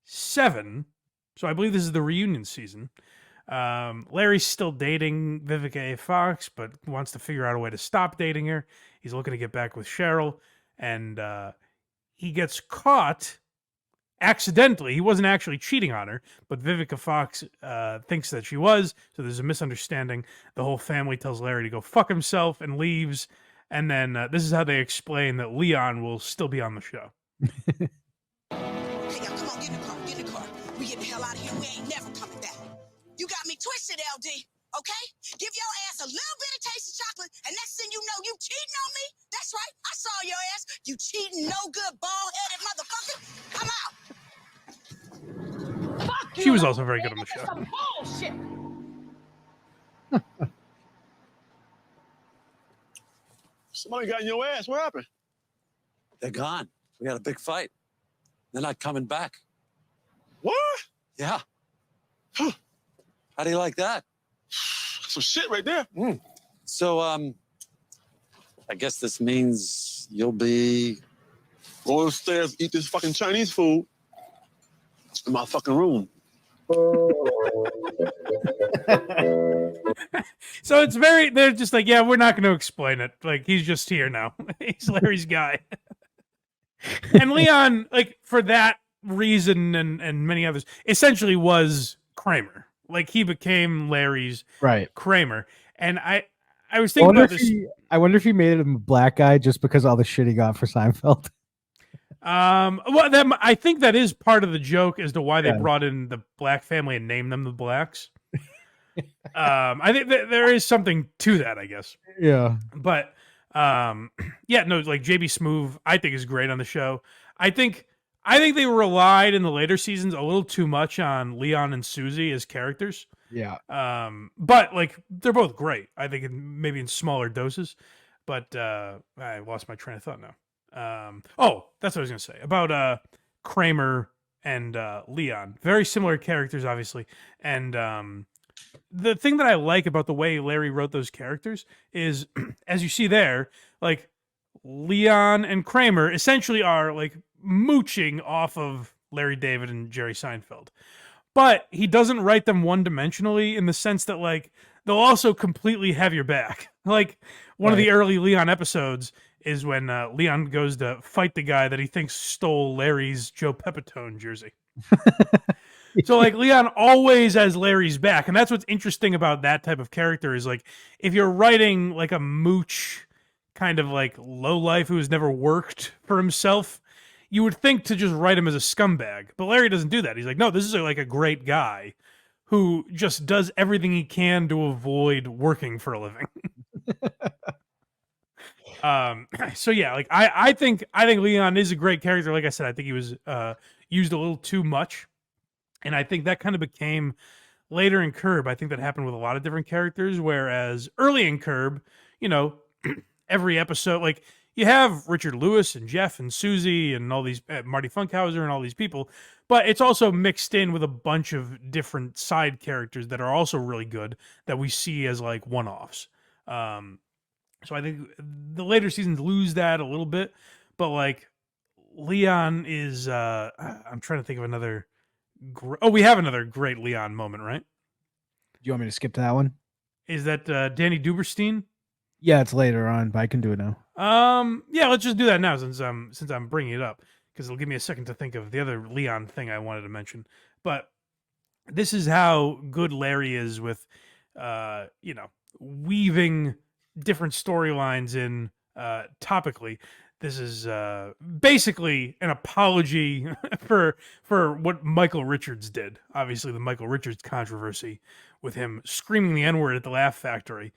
7, so I believe this is the reunion season. Larry's still dating Vivica A. Fox, but wants to figure out a way to stop dating her. He's looking to get back with Cheryl, and he gets caught accidentally. He wasn't actually cheating on her, but Vivica Fox thinks that she was, so there's a misunderstanding. The whole family tells Larry to go fuck himself and leaves, and then this is how they explain that Leon will still be on the show. Hey, y'all, come on, get in the car, get in the car. We get the hell out of here. We ain't never coming back. You got me twisted, LD, okay? Give your ass a little bit of taste of chocolate, and next thing you know, you cheating on me? That's right, I saw your ass. You cheating, no good, bald-headed motherfucker. I'm out. Fuck She was also very good on the show. Some bullshit. Somebody got in your ass. What happened? They're gone. We had a big fight. They're not coming back. What? Yeah. How do you like that? Some shit right there. So, I guess this means you'll be... Go upstairs, eat this fucking Chinese food in my fucking room. So it's very, they're just like, yeah, we're not going to explain it. Like, he's just here now. He's Larry's guy. And Leon, like, for that reason and many others, essentially was Kramer. Like, he became Larry's Kramer. And I was thinking about this. I wonder if he made him a black guy just because of all the shit he got for Seinfeld. Well, I think that is part of the joke as to why they brought in the black family and named them the Blacks. I think that there is something to that, I guess. Yeah. But yeah, no, like JB Smoove, I think is great on the show. I think they relied in the later seasons a little too much on Leon and Susie as characters. Yeah. But like they're both great. I think maybe in smaller doses. But I lost my train of thought now. Oh, that's what I was gonna say about Kramer and Leon. Very similar characters, obviously. And the thing that I like about the way Larry wrote those characters is, as you see there, like Leon and Kramer essentially are like mooching off of Larry David and Jerry Seinfeld. But he doesn't write them one-dimensionally in the sense that like they'll also completely have your back. Like one of the early Leon episodes is when Leon goes to fight the guy that he thinks stole Larry's Joe Pepitone jersey. So like Leon always has Larry's back. And that's what's interesting about that type of character is like, if you're writing like a mooch kind of like lowlife who has never worked for himself, you would think to just write him as a scumbag. But Larry doesn't do that. He's like, no, this is like a great guy who just does everything he can to avoid working for a living. So yeah, like I think Leon is a great character. Like I said, I think he was used a little too much. And I think that kind of became later in Curb. I think that happened with a lot of different characters, whereas early in Curb, you know, every episode, like you have Richard Lewis and Jeff and Susie and all these Marty Funkhauser and all these people, but it's also mixed in with a bunch of different side characters that are also really good that we see as like one-offs. So I think the later seasons lose that a little bit, but like Leon is, I'm trying to think of another. We have another great Leon moment, right? Do you want me to skip to that one? Is that Danny Duberstein? Yeah, it's later on, but I can do it now. Yeah, let's just do that now since I'm bringing it up because it'll give me a second to think of the other Leon thing I wanted to mention. But this is how good Larry is with, you know, weaving different storylines in topically. This is basically an apology for what Michael Richards did. Obviously, the Michael Richards controversy with him screaming the N-word at the Laugh Factory.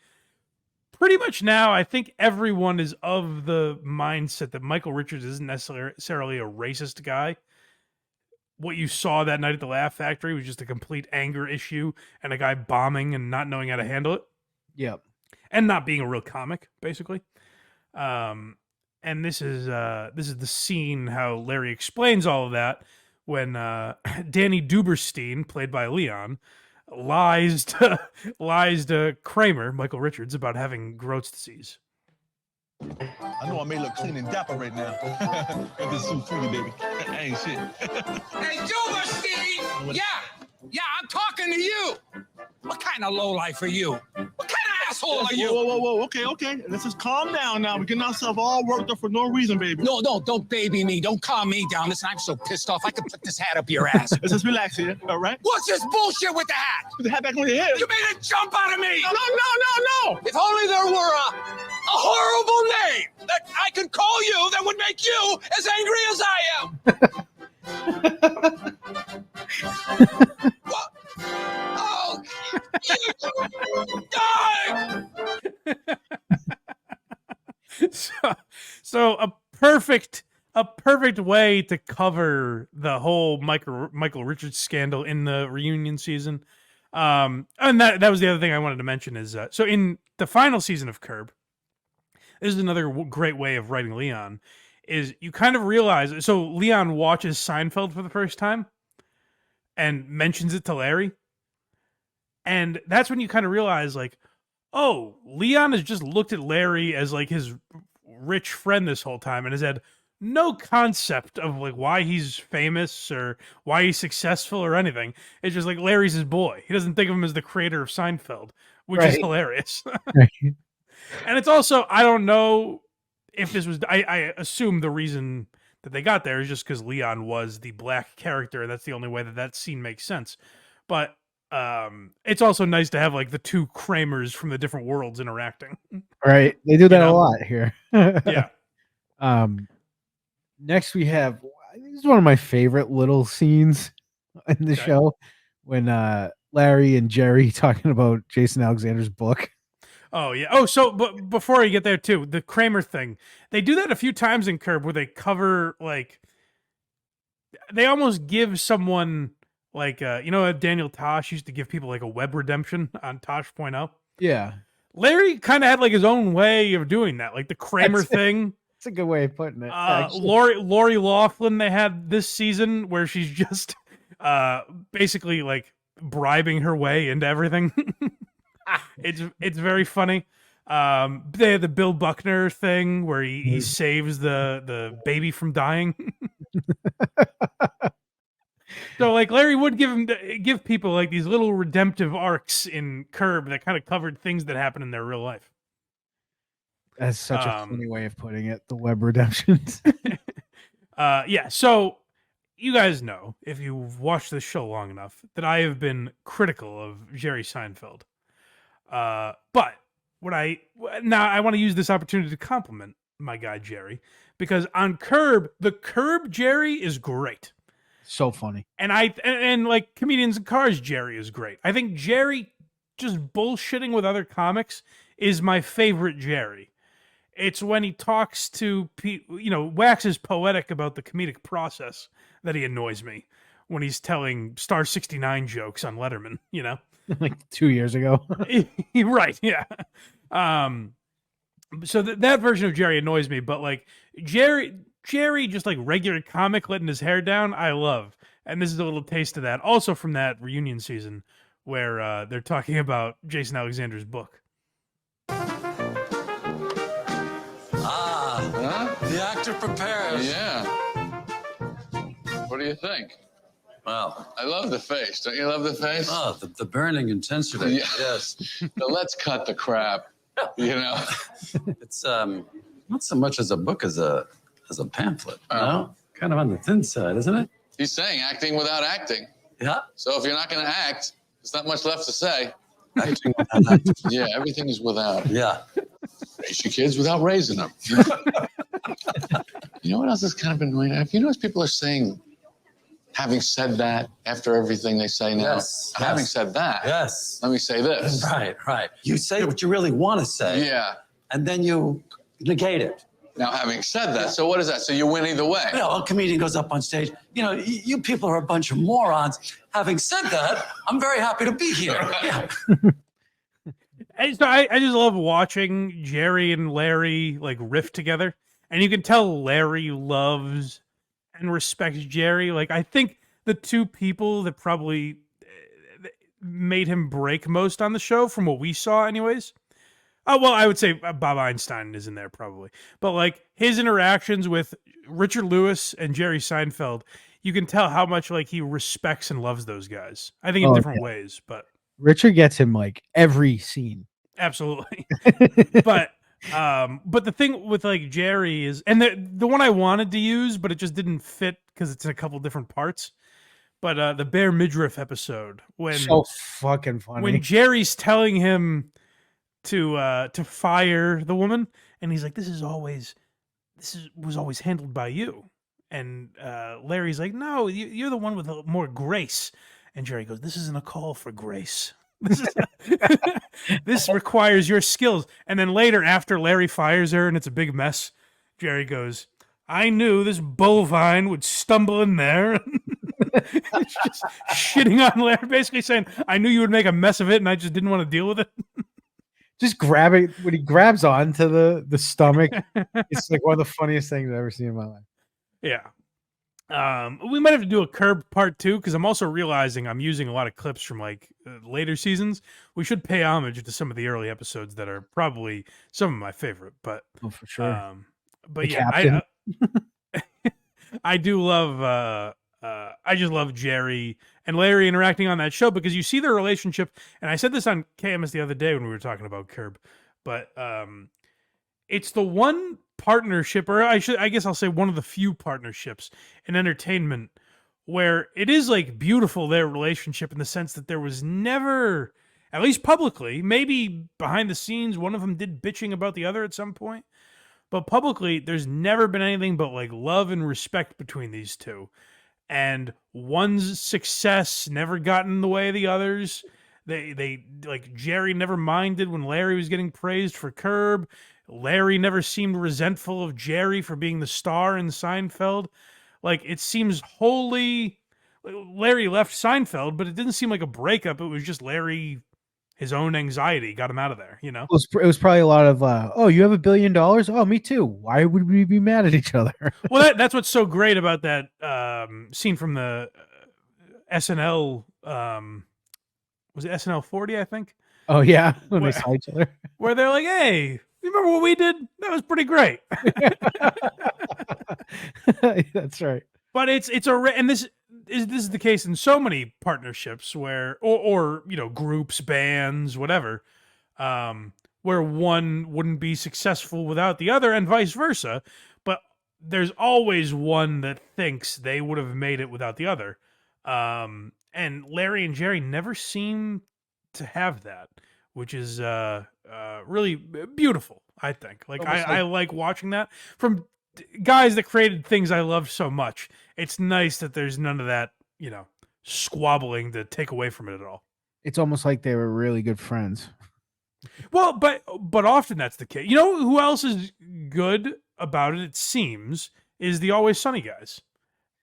Pretty much now, I think everyone is of the mindset that Michael Richards isn't necessarily a racist guy. What you saw that night at the Laugh Factory was just a complete anger issue and a guy bombing and not knowing how to handle it. Yep. And not being a real comic, basically. And this is the scene how Larry explains all of that when Danny Duberstein, played by Leon, lies to Kramer, Michael Richards, about having Groat's disease. I know I may look clean and dapper right now. Got this suit for you, baby. I ain't shit. Hey, Juba, Steve! Yeah, I'm talking to you. What kind of lowlife are you? What kind of asshole are you? Whoa. Okay. Let's just calm down now. We're getting ourselves all worked up for no reason, baby. No, don't baby me. Don't calm me down. Listen, I'm so pissed off. I could put this hat up your ass. Let's just relax here, all right? What's this bullshit with the hat? Put the hat back on your head. You made it jump out of me. No. If only there were a horrible name that I could call you that would make you as angry as I am. What? Oh, you die! So a perfect way to cover the whole Michael Richards scandal in the reunion season. And that was the other thing I wanted to mention is so in the final season of Curb, this is another great way of writing Leon, is you kind of realize, so Leon watches Seinfeld for the first time and mentions it to Larry. And that's when you kind of realize, like, oh, Leon has just looked at Larry as like his rich friend this whole time and has had no concept of like why he's famous or why he's successful or anything. It's just like Larry's his boy. He doesn't think of him as the creator of Seinfeld, which is hilarious. And it's also, I don't know if this was, I assume the reason that they got there is just because Leon was the black character, and that's the only way that scene makes sense. But it's also nice to have like the two Kramers from the different worlds interacting. Right. They do that a lot here. Yeah. Next we have, this is one of my favorite little scenes in the show when Larry and Jerry talking about Jason Alexander's book. Oh yeah. Oh, so but before you get there too, the Kramer thing, they do that a few times in Curb where they cover like, they almost give someone like Daniel Tosh used to give people like a web redemption on Tosh.0. Yeah. Larry kind of had like his own way of doing that, like the Kramer thing. That's a good way of putting it. Lori Loughlin they had this season where she's just basically like bribing her way into everything. It's very funny. They had the Bill Buckner thing where he saves the baby from dying. So like Larry would give people like these little redemptive arcs in Curb that kind of covered things that happen in their real life. That's such a funny way of putting it. The web redemptions. Yeah. So you guys know, if you've watched this show long enough, that I have been critical of Jerry Seinfeld. But I want to use this opportunity to compliment my guy Jerry, because on Curb, the Curb Jerry is great. So funny. And like Comedians in Cars, Jerry is great. I think Jerry just bullshitting with other comics is my favorite Jerry. It's when he talks to waxes poetic about the comedic process that he annoys me when he's telling Star 69 jokes on Letterman, like 2 years ago. Right. Yeah. So that version of Jerry annoys me, but like Jerry just like regular comic letting his hair down, I love. And this is a little taste of that. Also from that reunion season where they're talking about Jason Alexander's book. The actor prepares. Yeah. What do you think? Well, I love the face. Don't you love the face? Oh, the burning intensity. Yeah. Yes. Now let's cut the crap. It's not so much as a book as a pamphlet. No, kind of on the thin side, isn't it? He's saying acting without acting. Yeah. So if you're not going to act, there's not much left to say. Acting without acting. Yeah, everything is without. Yeah. Raise your kids without raising them. You know what else is kind of annoying? Have you noticed people are saying, having said that, after everything they say now? Yes. Having said that, yes. Let me say this. Right. You say what you really want to say. Yeah. And then you negate it. Now, having said that, so what is that? So you win either way? A comedian goes up on stage. You people are a bunch of morons. Having said that, I'm very happy to be here. Yeah. And so I just love watching Jerry and Larry like riff together, and you can tell Larry loves and respects Jerry. Like I think the two people that probably made him break most on the show, from what we saw, anyways, Oh, well, I would say Bob Einstein is in there probably. But like his interactions with Richard Lewis and Jerry Seinfeld, you can tell how much like he respects and loves those guys. I think in different ways, but Richard gets him like every scene. absolutely. But the thing with like Jerry is, and the one I wanted to use, but it just didn't fit because it's in a couple different parts. But the Bear Midriff episode when So fucking funny. when Jerry's telling him to fire the woman, and he's like, "This was always handled by you," and Larry's like, "No, you're the one with more grace," and Jerry goes, "This isn't a call for grace. This requires your skills." And then later, after Larry fires her and it's a big mess, Jerry goes, "I knew this bovine would stumble in there." It's just shitting on Larry, basically saying, "I knew you would make a mess of it, and I just didn't want to deal with it." Just grabbing when he grabs onto the stomach. It's like one of the funniest things I've ever seen in my life. Yeah. We might have to do a Curb part 2 because I'm also realizing I'm using a lot of clips from like later seasons. We should pay homage to some of the early episodes that are probably some of my favorite. But for sure. But The yeah, captain. I do love. I just love Jerry and Larry interacting on that show because you see their relationship. And I said this on KMS the other day when we were talking about Curb, but it's the one partnership, or I guess I'll say one of the few partnerships in entertainment where it is like beautiful, their relationship, in the sense that there was never, at least publicly, maybe behind the scenes, one of them did bitching about the other at some point, but publicly, there's never been anything but like love and respect between these two. And one's success never got in the way of the others. They like Jerry never minded when Larry was getting praised for Curb. Larry never seemed resentful of Jerry for being the star in Seinfeld. Like it seems wholly Larry left Seinfeld, but it didn't seem like a breakup. It was just Larry, his own anxiety got him out of there, you know? It was probably a lot of, oh, you have $1 billion? Oh, me too. Why would we be mad at each other? Well, that's what's so great about that scene from the SNL, was it SNL 40, I think? Oh, yeah, when they saw each other. Where they're like, "Hey, you remember what we did? That was pretty great." That's right. But and this is the case in so many partnerships where, or you know, groups, bands, whatever, where one wouldn't be successful without the other, and vice versa. But there's always one that thinks they would have made it without the other. And Larry and Jerry never seem to have that, which is really beautiful, I think. Like I like watching that from guys that created things I loved so much. It's nice that there's none of that, you know, squabbling to take away from it at all. It's almost like they were really good friends. Well, but often that's the case. You know who else is good about it, it seems, is the Always Sunny guys.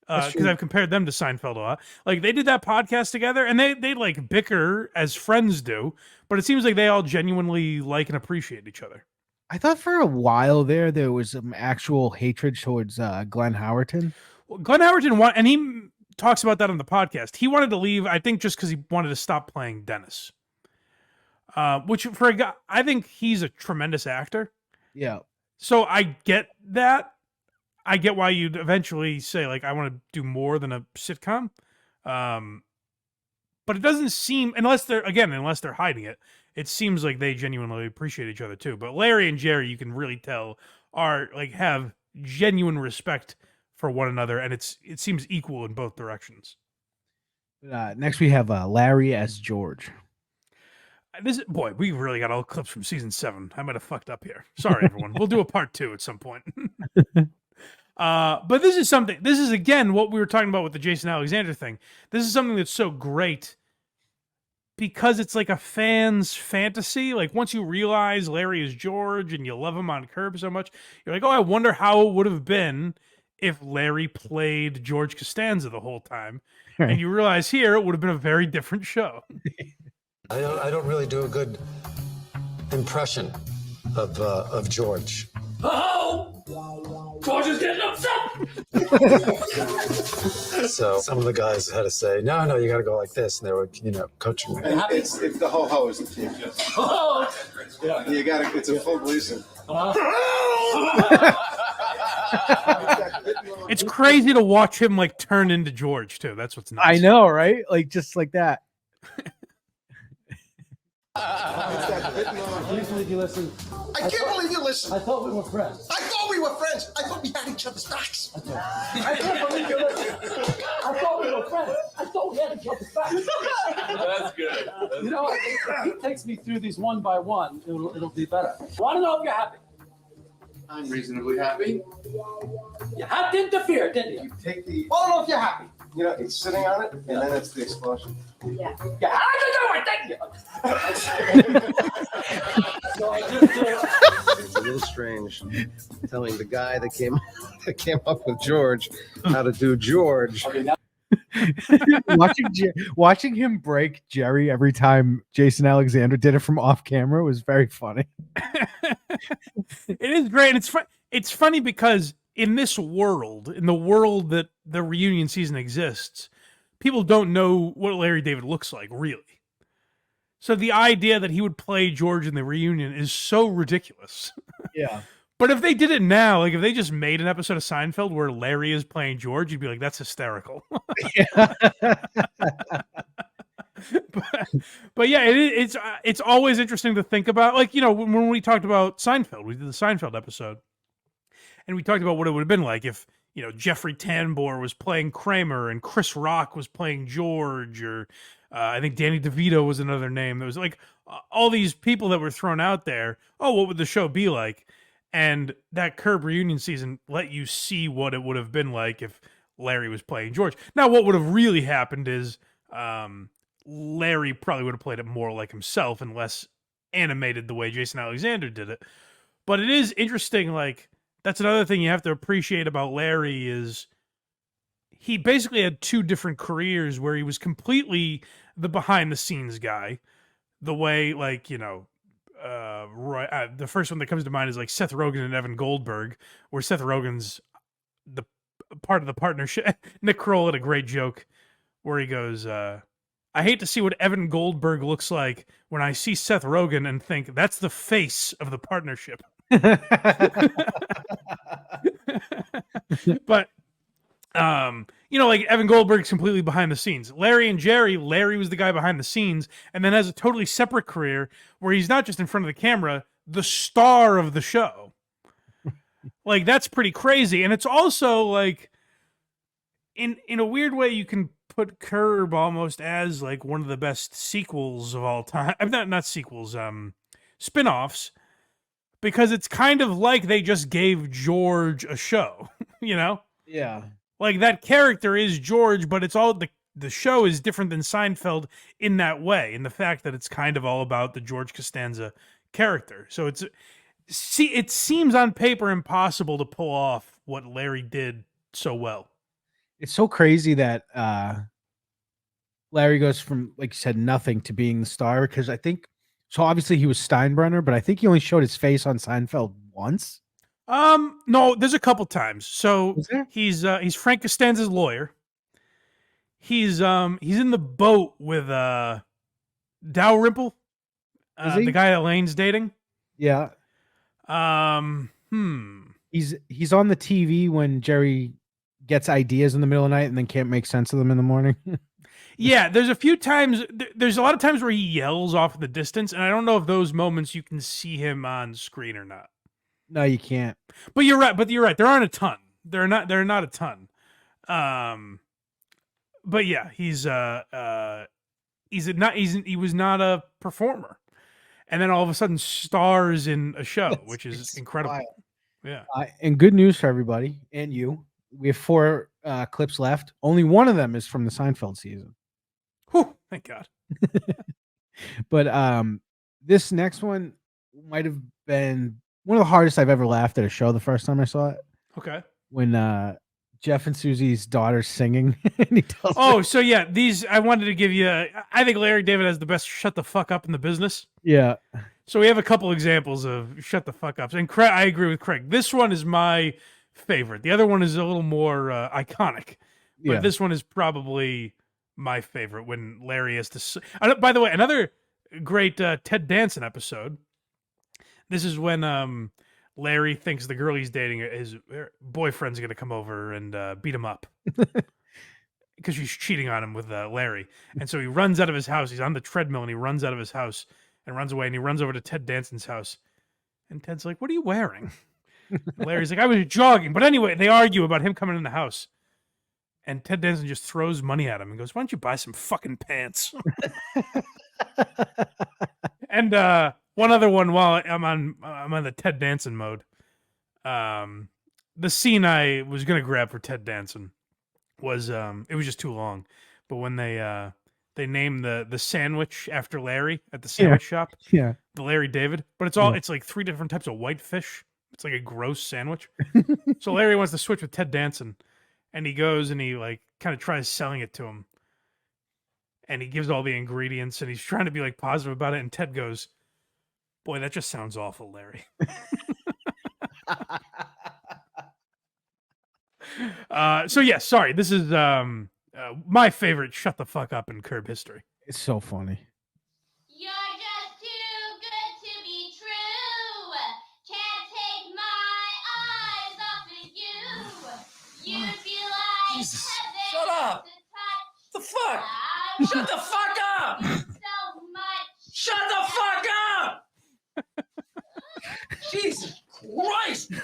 Because I've compared them to Seinfeld a lot. Like they did that podcast together, and they like bicker as friends do, but it seems like they all genuinely like and appreciate each other. I thought for a while there was some actual hatred towards Glenn Howerton. Well, Glenn Howerton and he talks about that on the podcast. He wanted to leave, I think, just because he wanted to stop playing Dennis. Which for a guy, I think he's a tremendous actor. Yeah. So I get that. I get why you'd eventually say, like, I want to do more than a sitcom. But it doesn't seem, unless they're hiding it, it seems like they genuinely appreciate each other too. But Larry and Jerry, you can really tell, are like have genuine respect for one another, and it seems equal in both directions. Next we have Larry as George. We really got all clips from season 7. I might have fucked up here. Sorry, everyone. We'll do a part 2 at some point. But this is again what we were talking about with the Jason Alexander thing. This is something that's so great because it's like a fan's fantasy. Like once you realize Larry is George and you love him on Curb so much, you're like, oh, I wonder how it would have been if Larry played George Costanza the whole time. Right. And you realize here it would have been a very different show. I don't really do a good impression of George. Oh! George is getting upset! So some of the guys had to say, no, you got to go like this, and they were, coaching me. It's the ho-ho is the team. Yeah. You got to. It's a full Gleason. It's crazy to watch him like turn into George too. That's what's nice. I know, right? Like just like that. You listen. I can't believe you listen. I thought we were friends. I thought we were friends. I thought we had each other's backs. I can't believe you listen. I thought we were friends. I thought we had each other's backs. That's good. If he takes me through these one by one, it'll be better. Want to know if you're happy? I'm reasonably happy. You had to interfere, didn't you? You take the. I don't know if you're happy. It's sitting on it, and then it's the explosion. Yeah. You had to do it, didn't you? So I just, It's a little strange telling the guy that came up with George how to do George. watching him break Jerry every time Jason Alexander did it from off camera was very funny. It is great. It's funny because in this world, in the world that the reunion season exists, people don't know what Larry David looks like, really. So the idea that he would play George in the reunion is so ridiculous. Yeah. But if they did it now, like if they just made an episode of Seinfeld where Larry is playing George, you'd be like, that's hysterical. But yeah, it's always interesting to think about. Like, when we talked about Seinfeld, we did the Seinfeld episode, and we talked about what it would have been like if, Jeffrey Tambor was playing Kramer and Chris Rock was playing George, or I think Danny DeVito was another name. There was like all these people that were thrown out there. Oh, what would the show be like? And that Curb reunion season let you see what it would have been like if Larry was playing George. Now, what would have really happened is Larry probably would have played it more like himself and less animated the way Jason Alexander did it. But it is interesting, like, that's another thing you have to appreciate about Larry is he basically had two different careers where he was completely the behind-the-scenes guy, the way, like, the first one that comes to mind is like Seth Rogen and Evan Goldberg, where Seth Rogen's the part of the partnership. Nick Kroll had a great joke where he goes, I hate to see what Evan Goldberg looks like when I see Seth Rogen and think that's the face of the partnership. But like Evan Goldberg's completely behind the scenes. Larry and Jerry, Larry was the guy behind the scenes and then has a totally separate career where he's not just in front of the camera, the star of the show. Like, that's pretty crazy. And it's also like in a weird way you can put Curb almost as like one of the best sequels of all time. I'm not sequels, spin-offs, because it's kind of like they just gave George a show, Yeah. Like, that character is George, but it's all the show is different than Seinfeld in that way, in the fact that it's kind of all about the George Costanza character. So it seems on paper impossible to pull off what Larry did so well. It's so crazy that Larry goes from, like you said, nothing to being the star, because I think so. Obviously, he was Steinbrenner, but I think he only showed his face on Seinfeld once. No, there's a couple times. So he's Frank Costanza's lawyer. He's in the boat with Dalrymple, the guy that Elaine's dating. Yeah. He's on the TV when Jerry gets ideas in the middle of the night and then can't make sense of them in the morning. Yeah, there's a few times. There's a lot of times where he yells off in the distance, and I don't know if those moments you can see him on screen or not. No, you can't. But you're right. There aren't a ton. They're not a ton. But yeah, he was not a performer, and then all of a sudden stars in a show, which is incredible. Wild. Yeah. And good news for everybody and you. We have 4 clips left. Only one of them is from the Seinfeld season. Whew, thank God. But this next one might have been one of the hardest I've ever laughed at a show the first time I saw it. Okay. When Jeff and Susie's daughter's singing. And he tells her, so yeah, I wanted to give you, I think Larry David has the best shut the fuck up in the business. Yeah. So we have a couple examples of shut the fuck ups. And Craig, I agree with Craig. This one is my favorite. The other one is a little more iconic, but Yeah. this one is probably my favorite when Larry has to. By the way, another great Ted Danson episode. This is when Larry thinks the girl he's dating, his boyfriend's going to come over and beat him up because she's cheating on him with Larry. And so he runs out of his house. He's on the treadmill and he runs out of his house and runs away. And he runs over to Ted Danson's house. And Ted's like, "What are you wearing?" And Larry's like, "I was jogging." But anyway, they argue about him coming in the house. And Ted Danson just throws money at him and goes, "Why don't you buy some fucking pants?" And one other one while I'm on the Ted Danson mode. The scene I was gonna grab for Ted Danson was it was just too long. But when they named the sandwich after Larry at the sandwich shop. Yeah. The Larry David. But it's like 3 different types of whitefish. It's like a gross sandwich. So Larry wants to switch with Ted Danson. And he goes and he like kind of tries selling it to him. And he gives all the ingredients and he's trying to be like positive about it. And Ted goes, "Boy, that just sounds awful, Larry." So yeah, sorry. This is my favorite shut the fuck up in Curb history. It's so funny. You're just too good to be true. Can't take my eyes off of you. You'd be like Jesus, heaven shut up. to touch. The fuck? I'm Shut the fuck up! so much. Shut the fuck up! Jesus Christ! Mom!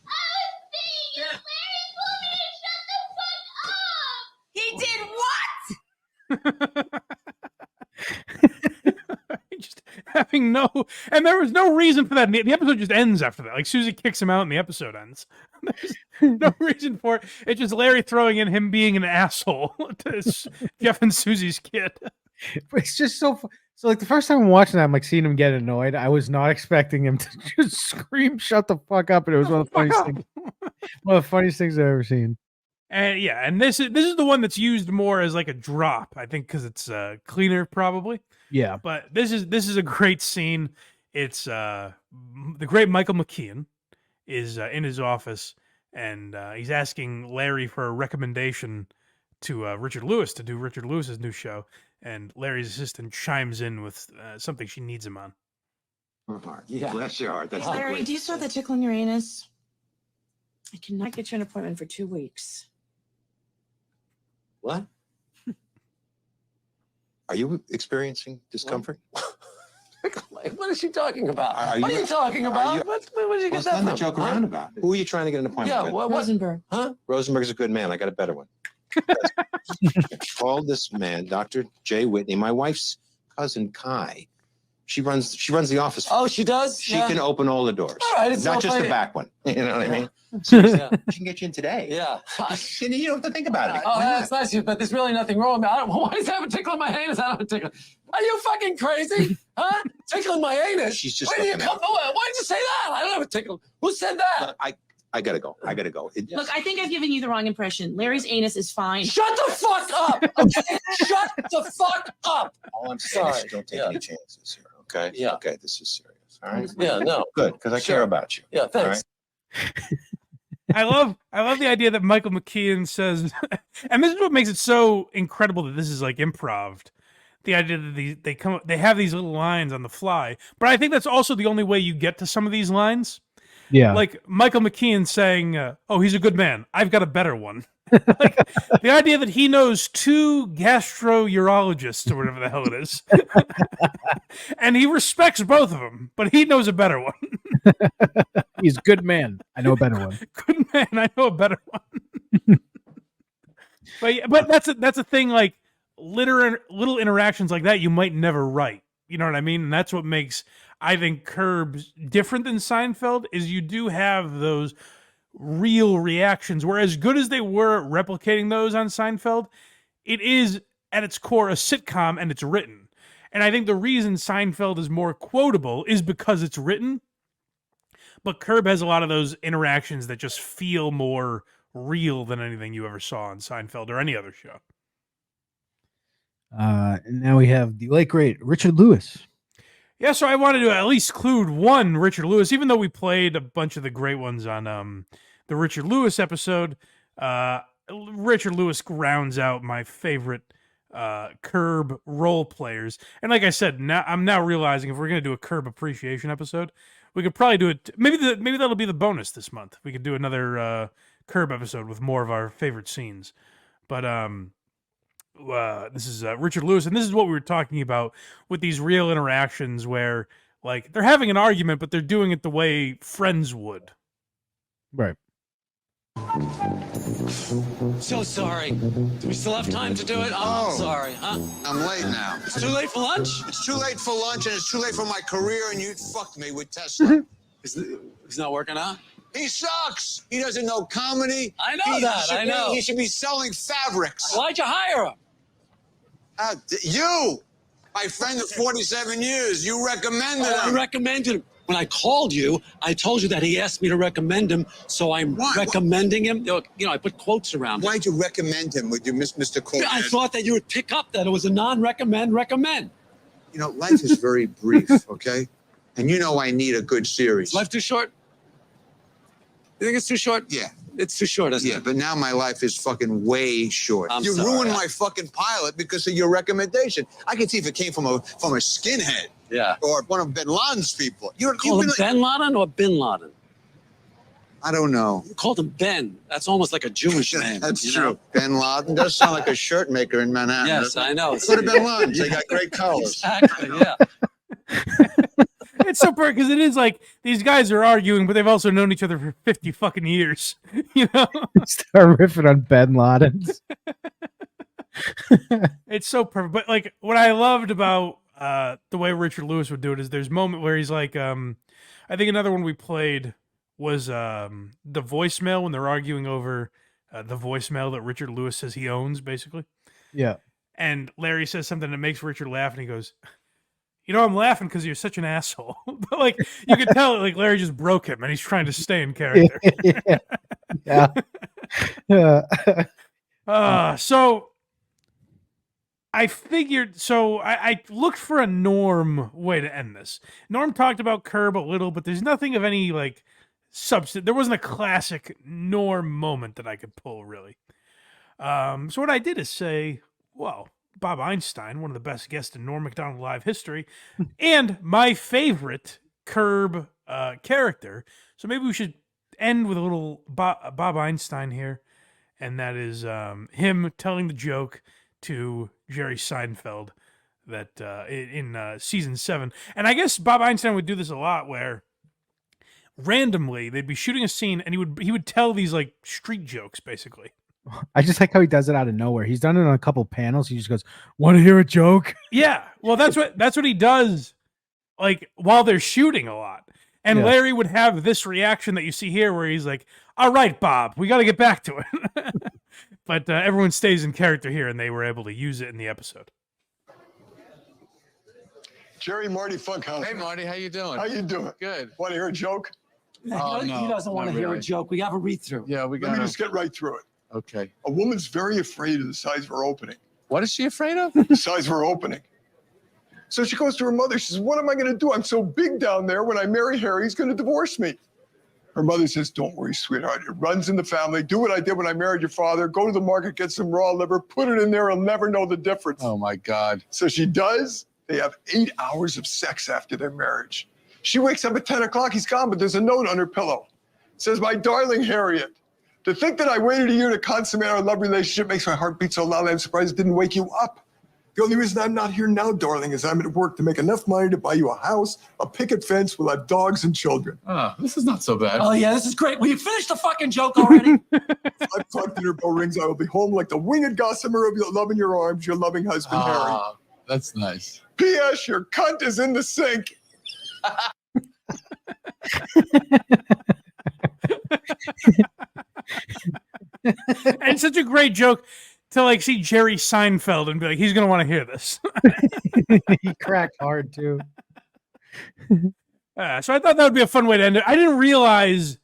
I was being Larry told me to shut the fuck up. He did what? Just having no, and there was no reason for that. The episode just ends after that. Like Susie kicks him out, and the episode ends. There's no reason for it. It's just Larry throwing in him being an asshole to Jeff and Susie's kid. But it's just so. So like the first time I'm watching that, I'm like seeing him get annoyed. I was not expecting him to just scream, "Shut the fuck up!" And it was one of the funniest things. One of the funniest things I've ever seen. And yeah, and this is the one that's used more as like a drop, I think, because it's cleaner probably. Yeah. But this is a great scene. It's the great Michael McKean is in his office, and he's asking Larry for a recommendation to Richard Lewis to do Richard Lewis's new show. And Larry's assistant chimes in with something she needs him on. Yeah. Bless your heart. That's the Larry, great- do you still have the tickle in your anus? I cannot get you an appointment for 2 weeks. What? Are you experiencing discomfort? What is she talking about? Are What are you talking about? you- What did you get What's that nothing from? to joke Huh? around about. Who are you trying to get an appointment Yeah, with? what? Rosenberg. Huh? Rosenberg's a good man. I got a better one. Call this man, Dr. Jay Whitney, my wife's cousin Kai. She runs the office. Oh, she does? She Yeah. can open all the doors. All right, it's not all just the right. back one. You know what I mean? Yeah. She can get you in today. Yeah. You don't have to think about it. Oh, that's nice, but there's really nothing wrong with me. Why does I have a tickle in my anus? I don't have a tickle. Are you fucking crazy? Huh? Tickle in my anus? She's just Where do you looking at come from? Why did you say that? I don't have a tickle. Who said that? I gotta go. I gotta go. Look, I think I've given you the wrong impression. Larry's anus is fine. Shut the fuck up! Okay? Shut the fuck up! All I'm saying is Sorry. don't take Yeah. any chances here. Okay. Yeah. Okay. This is serious. All right. Yeah, no. Good, because I Sure. care about you. Yeah, All thanks. right? I love the idea that Michael McKean says, and this is what makes it so incredible that this is like improv. The idea that they have these little lines on the fly, but I think that's also the only way you get to some of these lines. Yeah. Like Michael McKean saying, "Oh, he's a good man. I've got a better one." Like, the idea that he knows 2 gastrourologists or whatever the hell it is, and he respects both of them, but he knows a better one. He's a good man. I know a better one. Good man, I know a better one. but that's a thing. Like little interactions like that, you might never write. You know what I mean? And that's what makes, I think, Curbs different than Seinfeld. Is you do have those real reactions. Where as good as they were at replicating those on Seinfeld, it is at its core a sitcom and it's written. And I think the reason Seinfeld is more quotable is because it's written. But Curb has a lot of those interactions that just feel more real than anything you ever saw on Seinfeld or any other show. And now we have the late great Richard Lewis. Yeah, so I wanted to at least include one Richard Lewis, even though we played a bunch of the great ones on the Richard Lewis episode. Richard Lewis rounds out my favorite Curb role players. And like I said, I'm now realizing if we're going to do a Curb appreciation episode, we could probably do it. Maybe that'll be the bonus this month. We could do another Curb episode with more of our favorite scenes. But this is Richard Lewis, and this is what we were talking about with these real interactions where, like, they're having an argument, but they're doing it the way friends would. Right. So sorry. Do we still have time to do it? Oh, I'm sorry, huh? I'm late now. It's too late for lunch? It's too late for lunch, and it's too late for my career, and you fucked me with Tesla. He's not working out? He sucks. He doesn't know comedy. I know that. I know. He should be selling fabrics. Why'd you hire him? You, my friend of 47 years, you recommended him. I recommended him. When I called you, I told you that he asked me to recommend him, so I'm recommending him. You know, I put quotes around. Why'd you recommend him? Would you miss Mr. Cole? I thought that you would pick up that it was a non-recommend. You know, life is very brief, okay? And you know I need a good series. Is life too short? You think it's too short? Yeah. It's too short, isn't it? But now my life is fucking way short. I'm You sorry. ruined my fucking pilot because of your recommendation. I could see if it came from a skinhead. Yeah. Or one of Bin Laden's people. You call him Ben Laden or Bin Laden? I don't know. You called him Ben. That's almost like a Jewish name. That's you true. know? Bin Laden does sound like a shirt maker in Manhattan. Yes, I know. Go to Bin Laden's. They got great colors. Exactly, yeah. It's so perfect because it is like these guys are arguing, but they've also known each other for 50 fucking years. You know, Start riffing on Ben Laden's. it's so perfect. But like what I loved about the way Richard Lewis would do it is there's a moment where he's like, I think another one we played was the voicemail when they're arguing over the voicemail that Richard Lewis says he owns, basically. Yeah. And Larry says something that makes Richard laugh, and he goes, "You know, I'm laughing because you're such an asshole." But like you could tell, like Larry just broke him, and he's trying to stay in character. Yeah. So I figured. So I looked for a Norm way to end this. Norm talked about Curb a little, but there's nothing of any like substance. There wasn't a classic Norm moment that I could pull really. So what I did is say, well, Bob Einstein, one of the best guests in Norm Macdonald Live history, and my favorite Curb character. So maybe we should end with a little Bob Einstein here, and that is him telling the joke to Jerry Seinfeld that in season 7. And I guess Bob Einstein would do this a lot, where randomly they'd be shooting a scene, and he would tell these like street jokes, basically. I just like how he does it out of nowhere. He's done it on a couple panels. He just goes, "Want to hear a joke?" Yeah, well, that's what he does, like while they're shooting a lot. And Yeah. Larry would have this reaction that you see here, where he's like, "All right, Bob, we got to get back to it." But everyone stays in character here, and they were able to use it in the episode. Jerry, Marty Funkhouse. Hey, Marty, how you doing? How you doing? Good. Want to hear a joke? He doesn't want to hear a joke. We have a read through. Yeah, we Let me just get right through it. Okay. A woman's very afraid of the size of her opening. What is she afraid of? The size of her opening. So she goes to her mother. She says, "What am I going to do? I'm so big down there. When I marry Harry, he's going to divorce me." Her mother says, "Don't worry, sweetheart. It runs in the family. Do what I did when I married your father. Go to the market, get some raw liver, put it in there. He'll never know the difference." Oh, my God. So she does. They have 8 hours of sex after their marriage. She wakes up at 10 o'clock. He's gone, but there's a note on her pillow. It says, "My darling Harriet, to think that I waited a year to consummate our love relationship makes my heart beat so loud I'm surprised it didn't wake you up. The only reason I'm not here now, darling, is I'm at work to make enough money to buy you a house, a picket fence, we'll have dogs and children." Oh, this is not so bad. Oh, yeah, this is great. Will you finish the fucking joke already? 5 o'clock dinner bell rings. I will be home like the winged gossamer of your love in your arms, your loving husband, Harry. That's nice. P.S. Your cunt is in the sink. And it's such a great joke to like see Jerry Seinfeld and be like, he's gonna want to hear this. He cracked hard too. So I thought that would be a fun way to end it. I didn't realize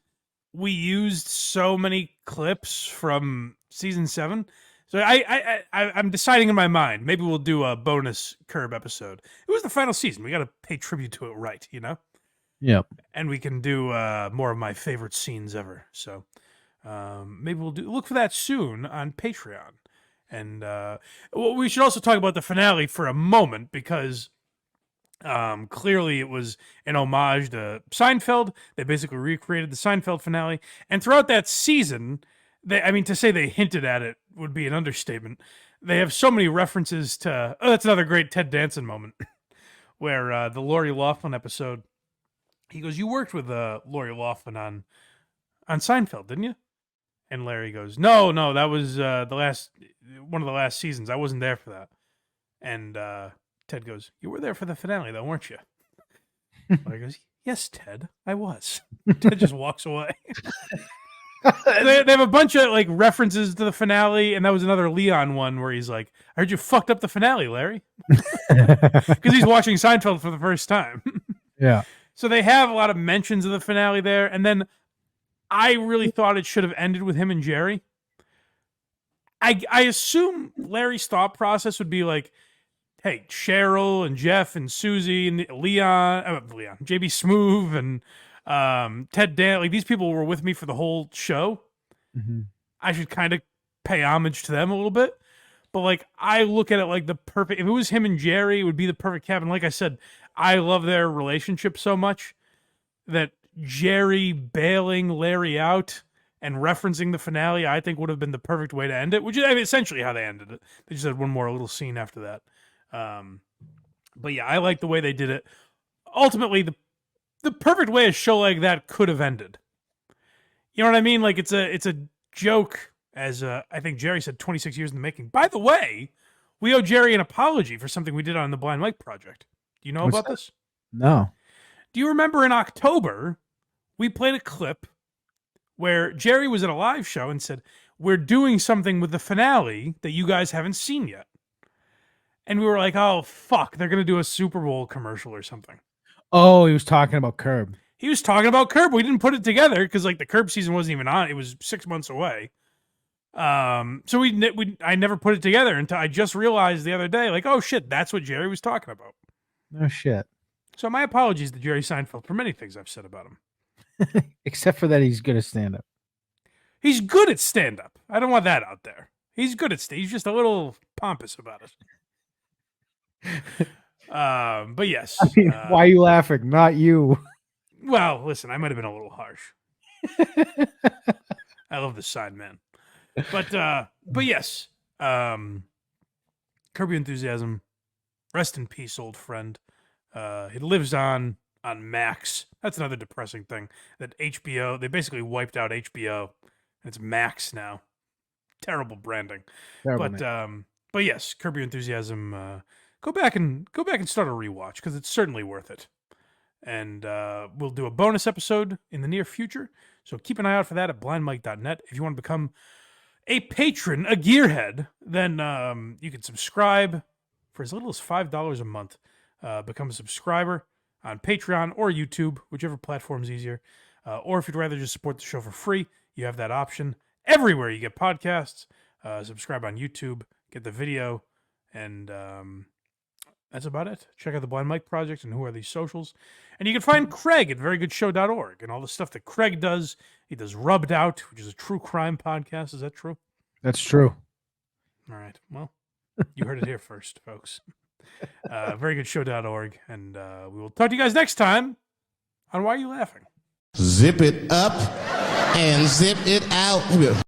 we used so many clips from season 7. So I'm deciding in my mind. Maybe we'll do a bonus Curb episode. It was the final season. We got to pay tribute to it right, you know? Yep. And we can do more of my favorite scenes ever. So maybe we'll look for that soon on Patreon. And we should also talk about the finale for a moment because clearly it was an homage to Seinfeld. They basically recreated the Seinfeld finale. And throughout that season, to say they hinted at it would be an understatement. They have so many references to... Oh, that's another great Ted Danson moment where the Lori Loughlin episode, he goes, you worked with Lori Loughlin on Seinfeld, didn't you? And Larry goes, no, that was one of the last seasons. I wasn't there for that. And Ted goes, you were there for the finale, though, weren't you? Larry goes, yes, Ted, I was. Ted just walks away. They have a bunch of like references to the finale, and that was another Leon one where he's like, I heard you fucked up the finale, Larry. Because he's watching Seinfeld for the first time. Yeah. So they have a lot of mentions of the finale there, and then I really thought it should have ended with him and Jerry. I assume Larry's thought process would be like, hey, Cheryl and Jeff and Susie and Leon, JB Smoove and Ted Dan, like these people were with me for the whole show. Mm-hmm. I should kind of pay homage to them a little bit. But like, I look at it like the perfect, if it was him and Jerry, it would be the perfect cabin. Like I said, I love their relationship so much that Jerry bailing Larry out and referencing the finale, I think would have been the perfect way to end it, which is essentially how they ended it. They just had one more little scene after that. But yeah, I like the way they did it. Ultimately, the perfect way a show like that could have ended. You know what I mean? Like it's a joke, as I think Jerry said, 26 years in the making. By the way, we owe Jerry an apology for something we did on the Blind Mike Project. Do you know What's about that? this? No. Do you remember in October, we played a clip where Jerry was at a live show and said, we're doing something with the finale that you guys haven't seen yet. And we were like, oh, fuck, they're going to do a Super Bowl commercial or something. Oh, he was talking about Curb. He was talking about Curb. We didn't put it together because like the Curb season wasn't even on. It was 6 months away. So I never put it together until I just realized the other day, like, oh shit, that's what Jerry was talking about. No shit. So my apologies to Jerry Seinfeld for many things I've said about him. Except for that he's good at stand-up. He's good at stand-up. I don't want that out there. He's good at he's just a little pompous about it. But yes. I mean, why are you laughing? Not you. Well, listen, I might have been a little harsh. I love this side man. But yes. Curb Your Enthusiasm. Rest in peace, old friend. It lives on Max. That's another depressing thing. That HBO, they basically wiped out HBO. And it's Max now. Terrible branding. But yes, Curb Your Enthusiasm. Go back and start a rewatch because it's certainly worth it. And we'll do a bonus episode in the near future. So keep an eye out for that at blindmike.net. If you want to become a patron, a gearhead, then you can subscribe for as little as $5 a month. Become a subscriber on Patreon or YouTube, whichever platform's easier. Or if you'd rather just support the show for free, you have that option everywhere you get podcasts. Subscribe on YouTube, get the video, and that's about it. Check out the Blind Mike Project and Who Are These Socials. And you can find Craig at verygoodshow.org and all the stuff that Craig does. He does Rubbed Out, which is a true crime podcast. Is that true? That's true. All right. Well, you heard it here first, folks. Verygoodshow.org. And we will talk to you guys next time on Why Are You Laughing? Zip it up and zip it out.